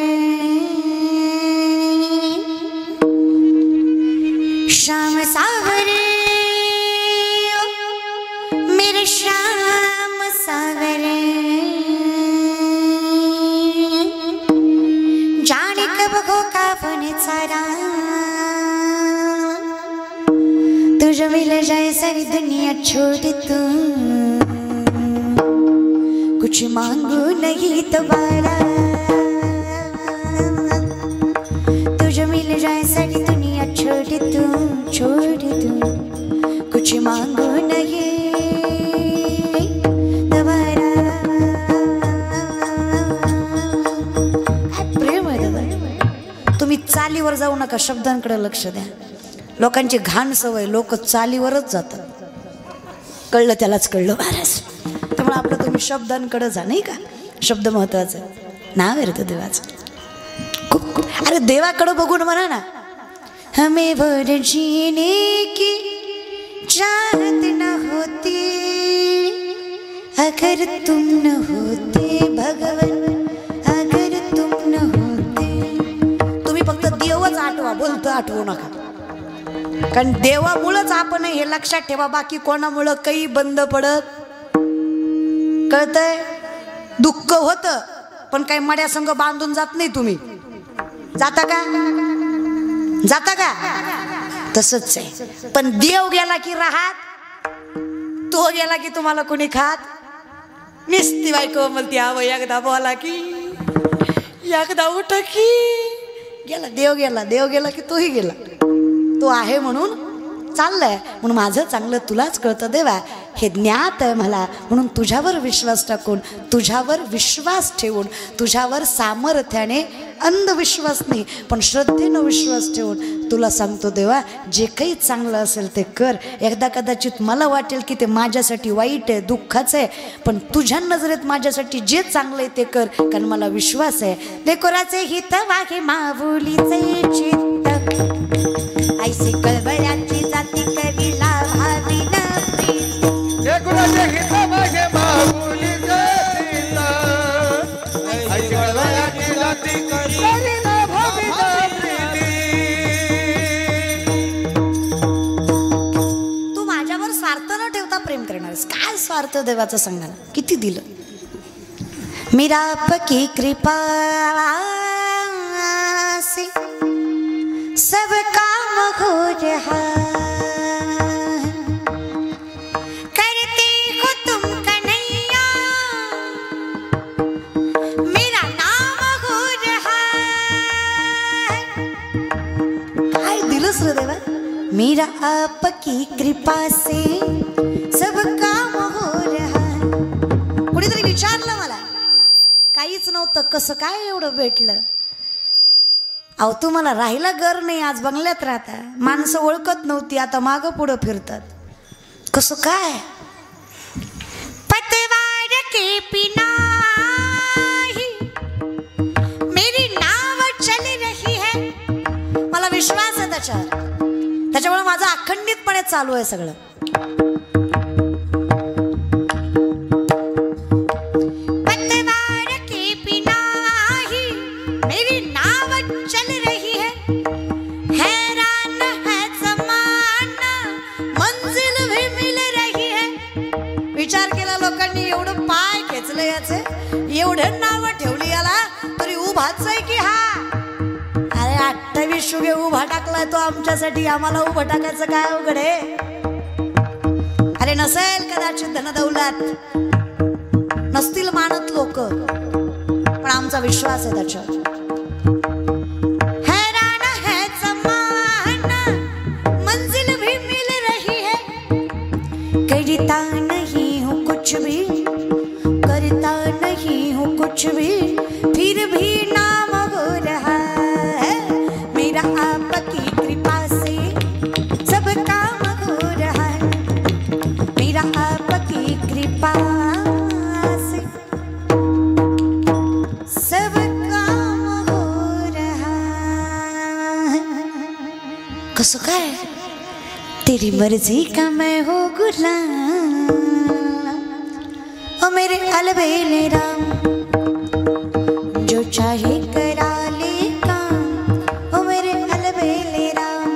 श्याम सावरे मेरे श्याम सावरे जाने कब होगा वनचारा तुझे मिल जाए सारी दुनिया छोड़ तू कुछ मांगू नहीं दोबारा तुझे मिल जाए सारी दुनिया छोड़ तू कुछ मांगू नहीं तुम्ही चालीवर जाऊ नका शब्दांकडे लक्ष द्या लोकांची घाण सवय लोक चालीवरच जातात कळलं त्यालाच कळलं महाराज त्यामुळे आपलं तुम्ही शब्दांकडे जा नाही का शब्द महत्वाचं नाव आहे रे देवाचं अरे देवाकडे बघून म्हणा ना हमें वर जीने की चाहत न होती अगर तुम न होते भगवन अगर तुम न होते तुम्ही फक्त देवच आठवा बोलतो आठवू नका कारण देवामुळेच आपण हे लक्षात ठेवा बाकी कोणामुळं काही बंद पडत कळतंय दुःख होतं पण काही मड्या संग बांधून जात नाही तुम्ही जाता का तसंच आहे पण देव गेला की राहत तो गेला की तुम्हाला कोणी खात निस्ती बायको म्हणती हवं एकदा बोला की एकदा उठ की गेला देव गेला की तोही गेला तो आहे म्हणून चाललंय म्हणून माझं चांगलं तुलाच कळतं देवा, हे ज्ञात आहे मला. म्हणून तुझ्यावर विश्वास टाकून, तुझ्यावर विश्वास ठेवून, तुझ्यावर सामर्थ्याने, अंधविश्वास नाही पण श्रद्धेनं विश्वास ठेवून तुला सांगतो देवा, जे काही चांगलं असेल ते कर. एकदा कदाचित मला वाटेल की ते माझ्यासाठी वाईट आहे, दुःखाचं आहे, पण तुझ्या नजरेत माझ्यासाठी जे चांगलं आहे ते कर, कारण मला विश्वास आहे. लेकराचे हित वागे माऊलीचे चित्त, ऐसे कळवळ्याची जाती करीला भावी न प्रीत. लेकराचे हित वागे माऊलीचे चित्त, ऐसे कळवळ्याची जाती करीला भावी न प्रीत. तू माझ्यावर स्वार्थ न ठेवता प्रेम करणारस. काय स्वार्थ देवाचं सांगा ना, किती दिलं. मेरा आपकी कृपा से सब काम हो रहा, करते हो तुम कन्हैया, मेरा नाम हो रहा. काय दिलंस रे देवा. मेरा आपकी कृपा से सब काम हो रहा. कुणीतरी विचारलं मला, काहीच नव्हतं, कसं काय एवढं भेटलं. अहो तुम्हाला राहिला घर नाही, आज बंगल्यात राहता. माणसं ओळखत नव्हती, आता मागं पुढं फिरतात. कसं काय. पतवार के पिना ही मेरी नाव चल रही है. मला विश्वास आहे त्याच्यामुळे माझं अखंडितपणे चालू आहे सगळं. एवढं नाव ठेवली याला तरी उभाच आहे की हा. अरे 28 शुगे उभा टाकलाय तो आमच्यासाठी, आम्हाला उभं टाकायचं काय अवघड आहे. अरे नसेल कदाचित धनदौलत, नसतील मानत लोक, पण आमचा विश्वास आहे त्याच्यावर. हैरान है जमाना मंजिल भी मिल रही है, करता नहीं हूँ कुछ भी, करता नहीं हूँ कुछ भी, फिर भी नाम हो रहा है. मेरा आपकी कृपा से सब काम हो रहा है, मेरा आपकी कृपा से सब काम हो रहा है. कसं काय. तेरी मर्जी का मैं हो गुलाम, ओ मेरे अलबेले राम, जो चाहे करा ले काम, ओ मेरे अलबेले राम.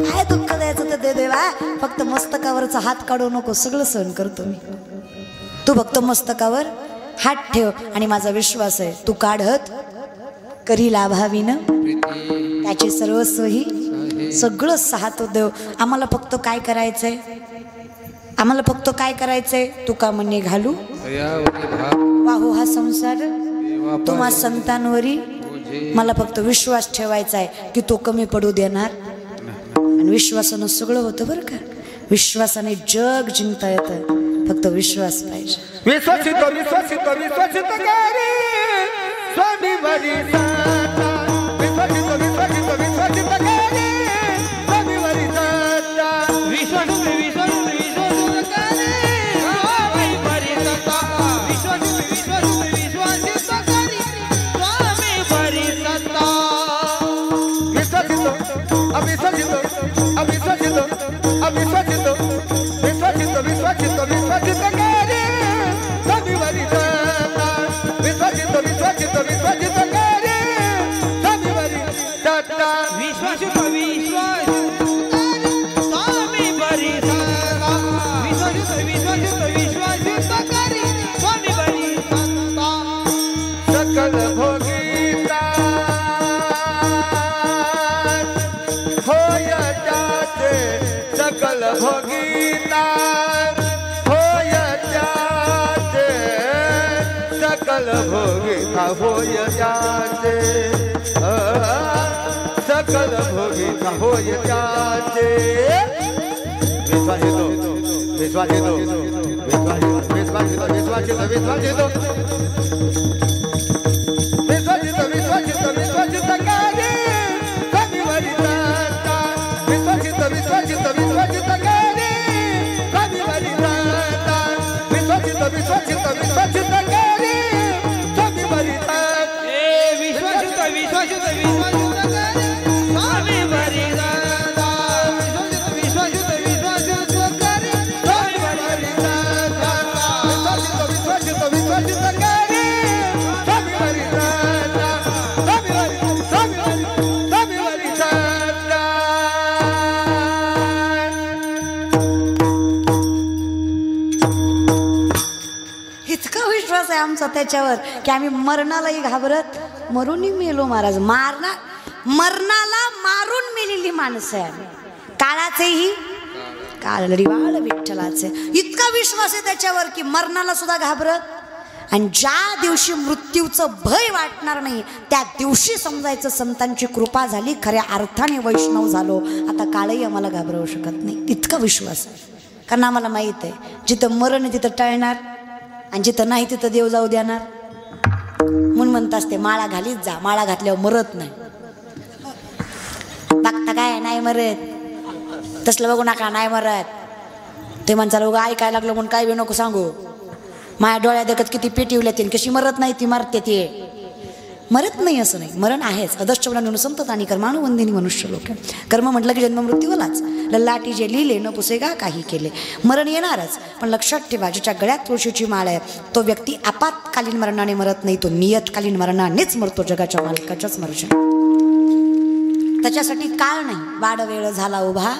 काय दुःख द्यायचं तर दे देवा, फक्त मस्तकावरचा हात काढू नको, सगळं सहन करतो मी. तू फक्त मस्तकावर हात ठेव आणि माझा विश्वास आहे तू काढत करी लाभावीनं त्याचे सर्व सोयी सगळं साहतो देव. आम्हाला फक्त काय करायचंय, आम्हाला फक्त काय करायचंय, तुका मने घालू वाहू हा संसार तुम्हा संतांवरी. मला फक्त विश्वास ठेवायचा आहे की तो कमी पडू देणार, आणि विश्वासानं सगळं होतं बरं का. विश्वासाने जग जिंकता येतं, फक्त विश्वास पाहिजे. विश्वासित विश्वासित विश्वासित करे स्वामी वरी साता, विश्वासित विश्वासित विश्वासित करे स्वामी वरी साता, विश्वासित विश्वासित विश्वासित करे स्वामी वरी साता, विश्वासित विश्वासित विश्वासित करे स्वामी वरी साता. विश्वासित अविश्वासित अविश्वासित अविश्वासित विश्वासित विश्वासित विश्वासित करे स्वामी वरी साता, विश्वासित विश्वासित विश्वासित करे स्वामी वरी साता, विश्वासित विश्वासित स्वामी वरी साता, विश्वासित विश्वासित विश्वासित करे स्वामी वरी साता. सकल भोगीता होय त्याचे, सकल भोगीता होय त्याचे, सकल भोगीता होय त्याचे, सकल भोगीता होय त्याचे. आमचा त्याच्यावर की आम्ही मरणालाही घाबरत मरूनही मेलो महाराज. मरणाला मारून मेलेली माणसं आहे. काळाचेही काळ रिवाळ विठ्ठलाचे. इतका विश्वास आहे त्याच्यावर की मरणाला सुद्धा घाबरत आणि ज्या दिवशी मृत्यूचं भय वाटणार नाही त्या दिवशी समजायचं संतांची कृपा झाली, खऱ्या अर्थाने वैष्णव झालो. आता काळही आम्हाला घाबरवू शकत नाही. इतका विश्वास आहे. कारण आम्हाला माहित आहे जिथं मरण आहे तिथं टळणार आणि जिथं नाही तिथं देव जाऊ देणार. म्हणून म्हणत असते माळा घालीत जा, माळा घातल्यावर मरत नाही. बघता काय नाही मरत, तसलं बघू नका नाही मरत. ते माणसाला उगा ऐकायला लागलं म्हणून काय बी नको सांगू. माझ्या डोळ्या देखत किती पेटिवल्या तीन कशी मरत नाही ती मरते. ते मरत नाही असं नाही, मरण आहेच. अदश्चवनाने संतत आणि कर्मानुबंधिनी मनुष्य लोक. कर्म म्हटलं की जन्म मृत्यूलाच. ललाटी जे लिहिले न पुसेगा काही केले. मरण येणारच, पण लक्षात ठेवा ज्याच्या गळ्यात तुळशीची माळ आहे तो व्यक्ती आपत्कालीन मरणाने मरत नाही, तो नियतकालीन मरणानेच मरतो. जगाच्या मालकाच्याच मर्जी. त्याच्यासाठी काळ नाही, वाड वेळ झाला उभा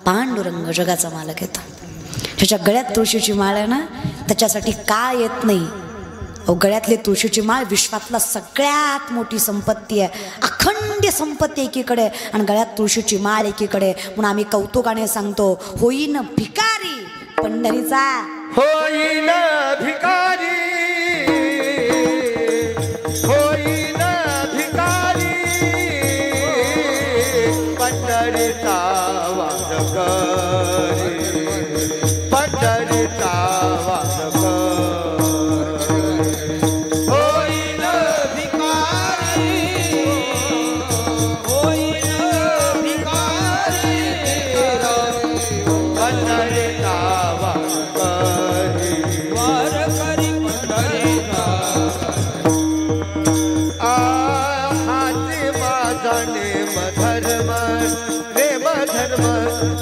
पांडुरंग जगाचा मालक येतो. ज्याच्या गळ्यात तुळशीची माळ आहे ना त्याच्यासाठी काळ येत नाही. गळ्यातली तुळशीची माळ विश्वातला सगळ्यात मोठी संपत्ती आहे. अखंड संपत्ती एकीकडे आणि गळ्यात तुळशीची माळ एकीकडे. म्हणून आम्ही कौतुकाने सांगतो होईन भिकारी पंढरीचा, होईन भिकारी, होईन भिकारी पंढरीचा वारकरी, पंढरीचा वारकरी.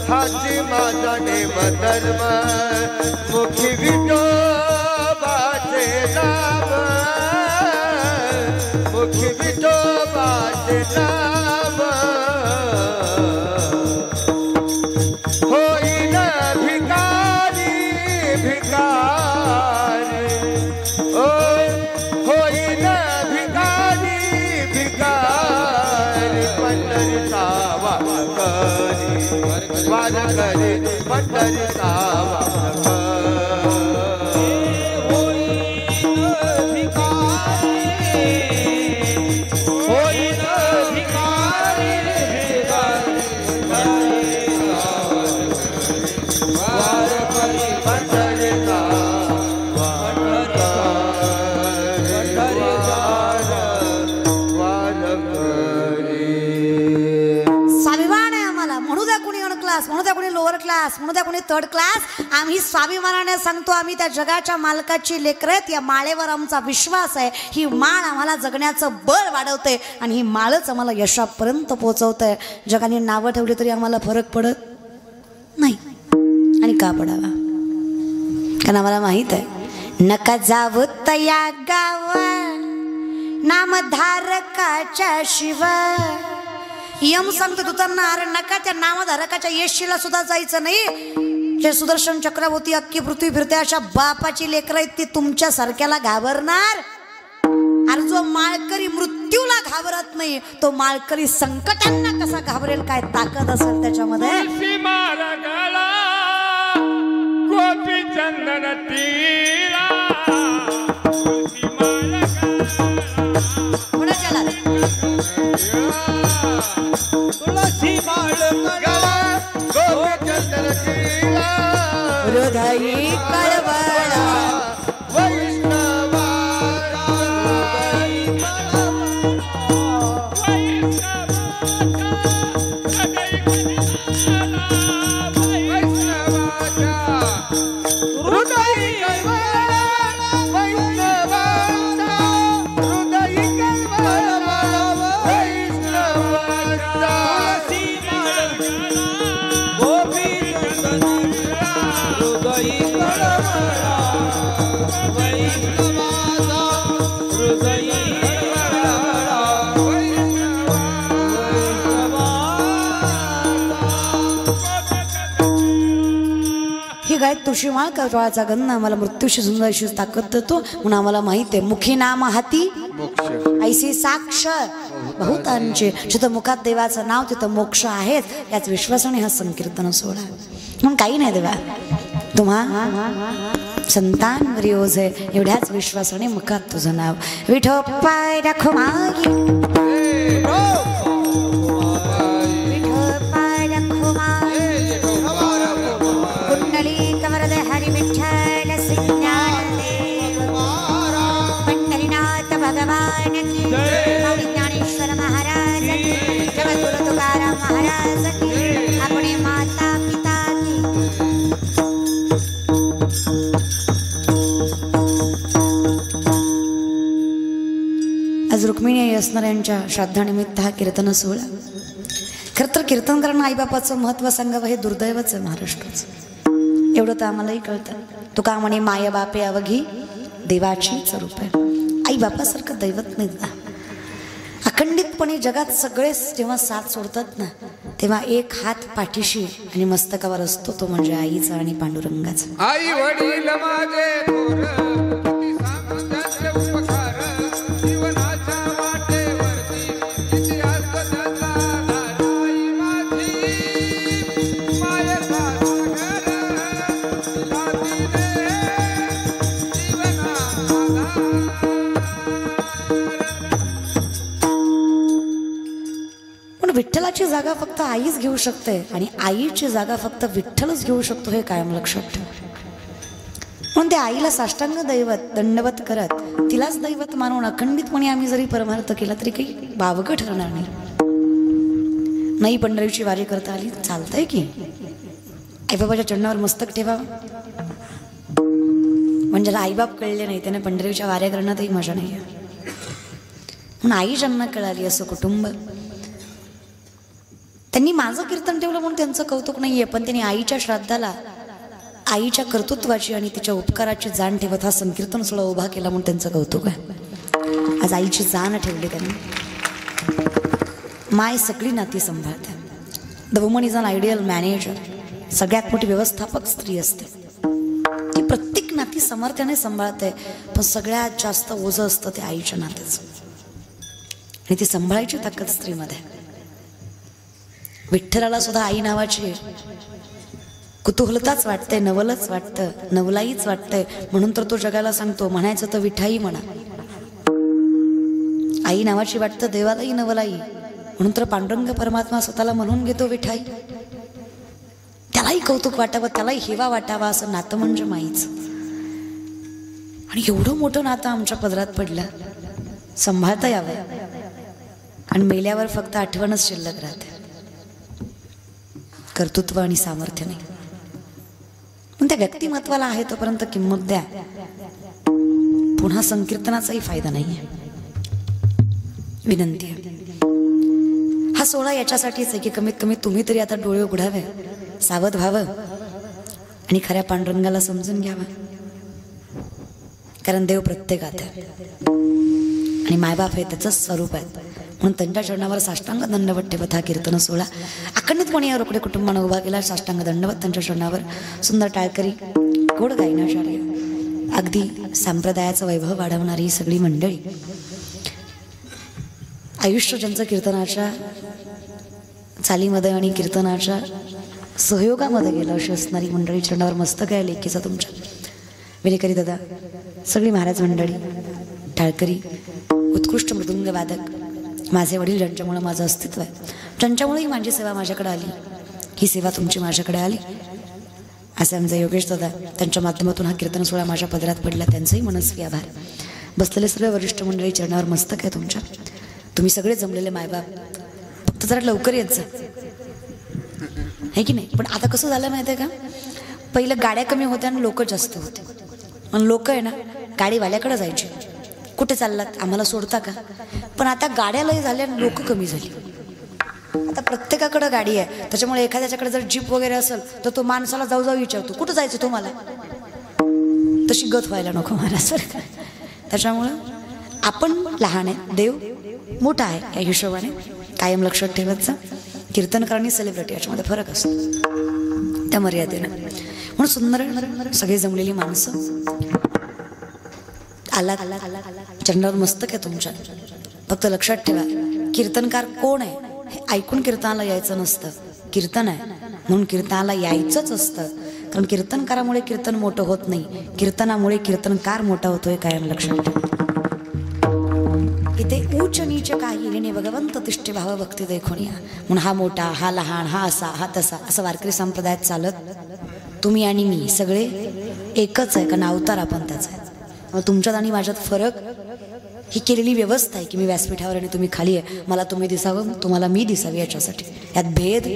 हाची माझा नेम धर्म, मुखी विठोबाचे नाम, मुखी विठोबाचे नाम. होईन भिकारी, भिकारी, ओ होईन भिकारी, भिकारी पंढरीचा वारकरी, वारकरी पंढरीचा वारकरी. होईन भिकारी, होईन भिकारी, वारकरी पंढरीचा म्हणू द्या कोणी लोअर क्लास, म्हणू द्या कोणी थर्ड क्लास. आम्ही स्वाभिमानाने सांगतो आम्ही त्या जगाच्या मालकाची लेकरं आहेत. या माळेवर आमचा विश्वास आहे. ही माळ आम्हाला जगण्याचं बळ वाढवते आणि ही माळच आम्हाला यशापर्यंत पोहोचवते. जगाने नावं ठेवली तरी आम्हाला फरक पडत नाही. आणि का पडावा, कारण आम्हाला माहित आहे नका जावं तया गावा नामधारकाच्या शिवाय. यम सांगतो तुतांना अरे नका त्या नामधारकाच्या येशीला सुद्धा जायचं नाही. जे सुदर्शन चक्रवर्ती अख्खी पृथ्वी फिरते अशा बापाची लेकरं आहेत ती तुमच्या सारख्याला घाबरणार. अरे जो माळकरी मृत्यूला घाबरत नाही तो माळकरी संकटांना कसा घाबरेल, काय ताकद असेल त्याच्यामध्ये. गोपी चंदन तीरा तुळशी माळ गळा, गोपी चंदन तीरा हृदयी कळवळा तुळशीमाळ कवळाचा गंध आम्हाला मृत्यूशी झुंज अशी ताकद देतो म्हणून आम्हाला माहित आहे मुखी नाम हाती ऐसी साक्ष बहुतांचे जिथं मुखात देवाचं नाव तिथं मोक्ष आहेत याच विश्वासाने हा संकीर्तन सोहळा म्हणून काही नाही देवा तुम्हा संतांवर योज आहे एवढ्याच विश्वासाने मुखात तुझं नाव विठोपाय राखो मागी ज्ञानेश्वर महाराज जगद्गुरु तुकाराम महाराज अपने माता पिता आज रुक्मिणी असणार यांच्या श्राद्धानिमित्त हा कीर्तन सोहळा खरं तर कीर्तन करणं आईबापाचं महत्व सांगावं हे दुर्दैवच आहे महाराष्ट्राचं एवढं तर आम्हालाही कळतं तुका म्हणे माय बापे अवघी देवाचीच रूप आहे आई बापासारखं दैवत नाही अखंडितपणे जगात सगळेच जेव्हा साथ सोडतात ना तेव्हा एक हात पाठीशी आणि मस्तकावर असतो तो म्हणजे आईचा आणि पांडुरंगाचा आई वडील माझे विठ्ठलाची जागा फक्त आईच घेऊ शकते आणि आईची जागा फक्त विठ्ठलच घेऊ शकतो हे कायम लक्षात ठेव म्हणून त्या आईला साष्टांग दैवत दंडवत करत तिलाच दैवत मानून अखंडितपणे आम्ही जरी परमार्थ केला तरी काही बावगं ठरणार नाही पंढरीची वारी करता आली चालतंय की आईबाबाच्या चरणावर मस्तक ठेवावं म्हणजे आईबाप कळले नाही त्याने पंढरीच्या वाऱ्या करण्यातही मजा नाही म्हणून आई ज्यांना कळाली असं कुटुंब त्यांनी माझं कीर्तन ठेवलं म्हणून त्यांचं कौतुक नाहीये पण त्यांनी आईच्या श्राद्धाला आईच्या कर्तृत्वाची आणि तिच्या उपकाराची जाण ठेवत हा संकीर्तन सोहळा उभा केला म्हणून त्यांचं कौतुक आहे आज आईची जाण ठेवली त्यांनी माय सगळी नाती सांभाळते the woman is an ideal manager सगळ्यात मोठी व्यवस्थापक स्त्री असते ती प्रत्येक नाती सामर्थ्याने सांभाळते पण सगळ्यात जास्त ओझं असतं ते आईच्या नात्याचं आणि ती सांभाळायची ताकद स्त्रीमध्ये विठ्ठलाला सुद्धा आई नावाची कुतूहलताच वाटते नवलच वाटतं नवलाईच वाटतंय म्हणून तर तो जगाला सांगतो म्हणायचं तर विठाई म्हणा आई नावाची वाटतं देवालाही नवलाई म्हणून तर पांडुरंग परमात्मा स्वतःला म्हणून घेतो विठाई त्यालाही कौतुक वाटावं त्यालाही हेवा वाटावा असं नातं म्हणजे माईच आणि एवढं मोठं नातं आमच्या पदरात पडलं सांभाळता यावं आणि मेल्यावर फक्त आठवणच शिल्लक राहते कर्तृत्व आणि सामर्थ्य नाही पण त्या व्यक्तिमत्वाला आहे तोपर्यंत किंमत द्या पुन्हा संकीर्तनाचाही फायदा नाहीये विनंती आहे हा सोहळा याच्यासाठीच आहे की कमीत कमी तुम्ही तरी आता डोळे उघडावे सावध व्हावं आणि खऱ्या पांडुरंगाला समजून घ्यावं कारण देव प्रत्येकात आहे आणि मायबाप हे त्याचंच स्वरूप आहे म्हणून त्यांच्या चरणावर साष्टांग दंडवत ठेवत हा कीर्तन सोहळा अखंडितपणे या रोकडे कुटुंबानं उभा केला साष्टांग दंडवत त्यांच्या चरणावर सुंदर टाळकरी गोड गायनाचार्य अगदी संप्रदायाचं वैभव वाढवणारी ही सगळी मंडळी आयुष्य ज्यांचं कीर्तनाच्या चालीमध्ये आणि कीर्तनाच्या सहयोगामध्ये गेलं अशी असणारी मंडळी चरणावर मस्तक आहे लेखीचा तुमच्या विनेकरी दादा सगळी महाराज मंडळी टाळकरी उत्कृष्ट मृदुंग वादक माझे वडील ज्यांच्यामुळे माझं अस्तित्व आहे ज्यांच्यामुळेही माझी सेवा माझ्याकडे आली ही सेवा तुमची माझ्याकडे आली असे आमचे योगेश दादा, त्यांच्या माध्यमातून हा कीर्तन सोहळा माझ्या पदरात पडला, त्यांचंही मनस्वी आभार. बसलेले सर्व वरिष्ठ मंडळी चरणावर मस्तक आहे तुमच्या. तुम्ही सगळे जमलेले मायबाप, फक्त जरा लवकर येत जा, है की नाही. पण आता कसं झालं माहिती आहे का, पहिलं गाड्या कमी होत्या आणि लोक जास्त होते. आणि लोक आहे ना गाडीवाल्याकडे जायचे, कुठे चाललात आम्हाला सोडता का. पण आता गाड्या लय झाल्या आणि लोक कमी झाली. आता प्रत्येकाकडे गाडी आहे, त्याच्यामुळे एखाद्याच्याकडे जर जीप वगैरे असेल तर तो माणसाला जाऊ जाऊ विचारतो, कुठं जायचं तुम्हाला. तशी गत व्हायला नको महाराज. त्याच्यामुळं आपण लहान आहे, देव मोठा आहे, या हिशोबाने कायम लक्षात ठेवत जा. कीर्तनकार आणि सेलिब्रिटी याच्यामध्ये फरक असतो, त्या मर्यादेनं. म्हणून सुंदर सगळी जमलेली माणसं आला चरणावर मस्तक आहे तुमच्या. फक्त लक्षात ठेवा, कीर्तनकार कोण आहे हे ऐकून कीर्तनाला यायचं नसतं. कीर्तन आहे म्हणून कीर्तनाला यायचंच असतं. कारण कीर्तनकारामुळे कीर्तन मोठं होत नाही, कीर्तनामुळे कीर्तनकार मोठा होतोय, कायम लक्षात ठेवा. इथे उच्च नीच काही ने भगवंत तिष्ठे भाव भक्ती देखुनिया. म्हणून हा मोठा, हा लहान, हा असा, हा तसा, असं वारकरी संप्रदायात चालत तुम्ही आणि मी सगळे एकच आहे. कारण अवतार आपण त्याचा आहे. तुमच्यात आणि माझ्यात फरक ही केलेली व्यवस्था आहे की मी व्यासपीठावर आणि तुम्ही खाली आहे, मला तुम्ही दिसावं, तुम्हाला मी दिसावी, याच्यासाठी. यात भेद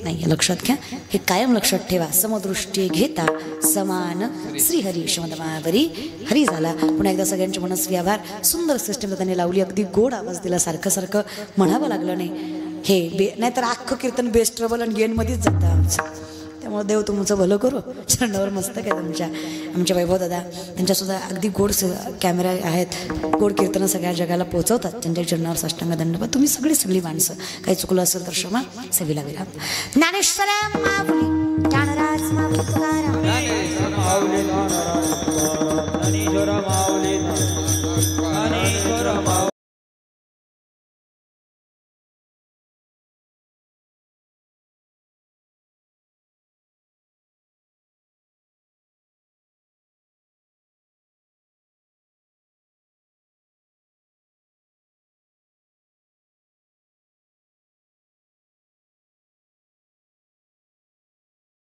नाही, लक्षात घ्या. हे कायम लक्षात ठेवा. समदृष्टी घेता समान श्रीहरी शमदमावरी हरी झाला. पुन्हा एकदा सगळ्यांचे मनस्वी आभार. सुंदर सिस्टम त्यांनी लावली, अगदी गोड आवाज दिला, सारखं सारखं म्हणावं लागलं नाही. हे नाहीतर अख्खं कीर्तन बेस्ट ट्रबल आणि गेनमध्येच जातं आमचं. त्यामुळे देव तुमचं भलं करू. चरणावर मस्त काय तुमच्या. आमच्या वैभव दादा, त्यांच्यासुद्धा अगदी गोड कॅमेरा आहेत, गोड कीर्तनं सगळ्या जगाला पोहोचवतात. त्यांच्या चरणावर साष्टांग दंडवत. तुम्ही सगळी माणसं, काही चुकलं असेल तर क्षमा. सेवेला विराम. ज्ञानेश्वराम माऊली, ज्ञानराज माऊली तुकाराम,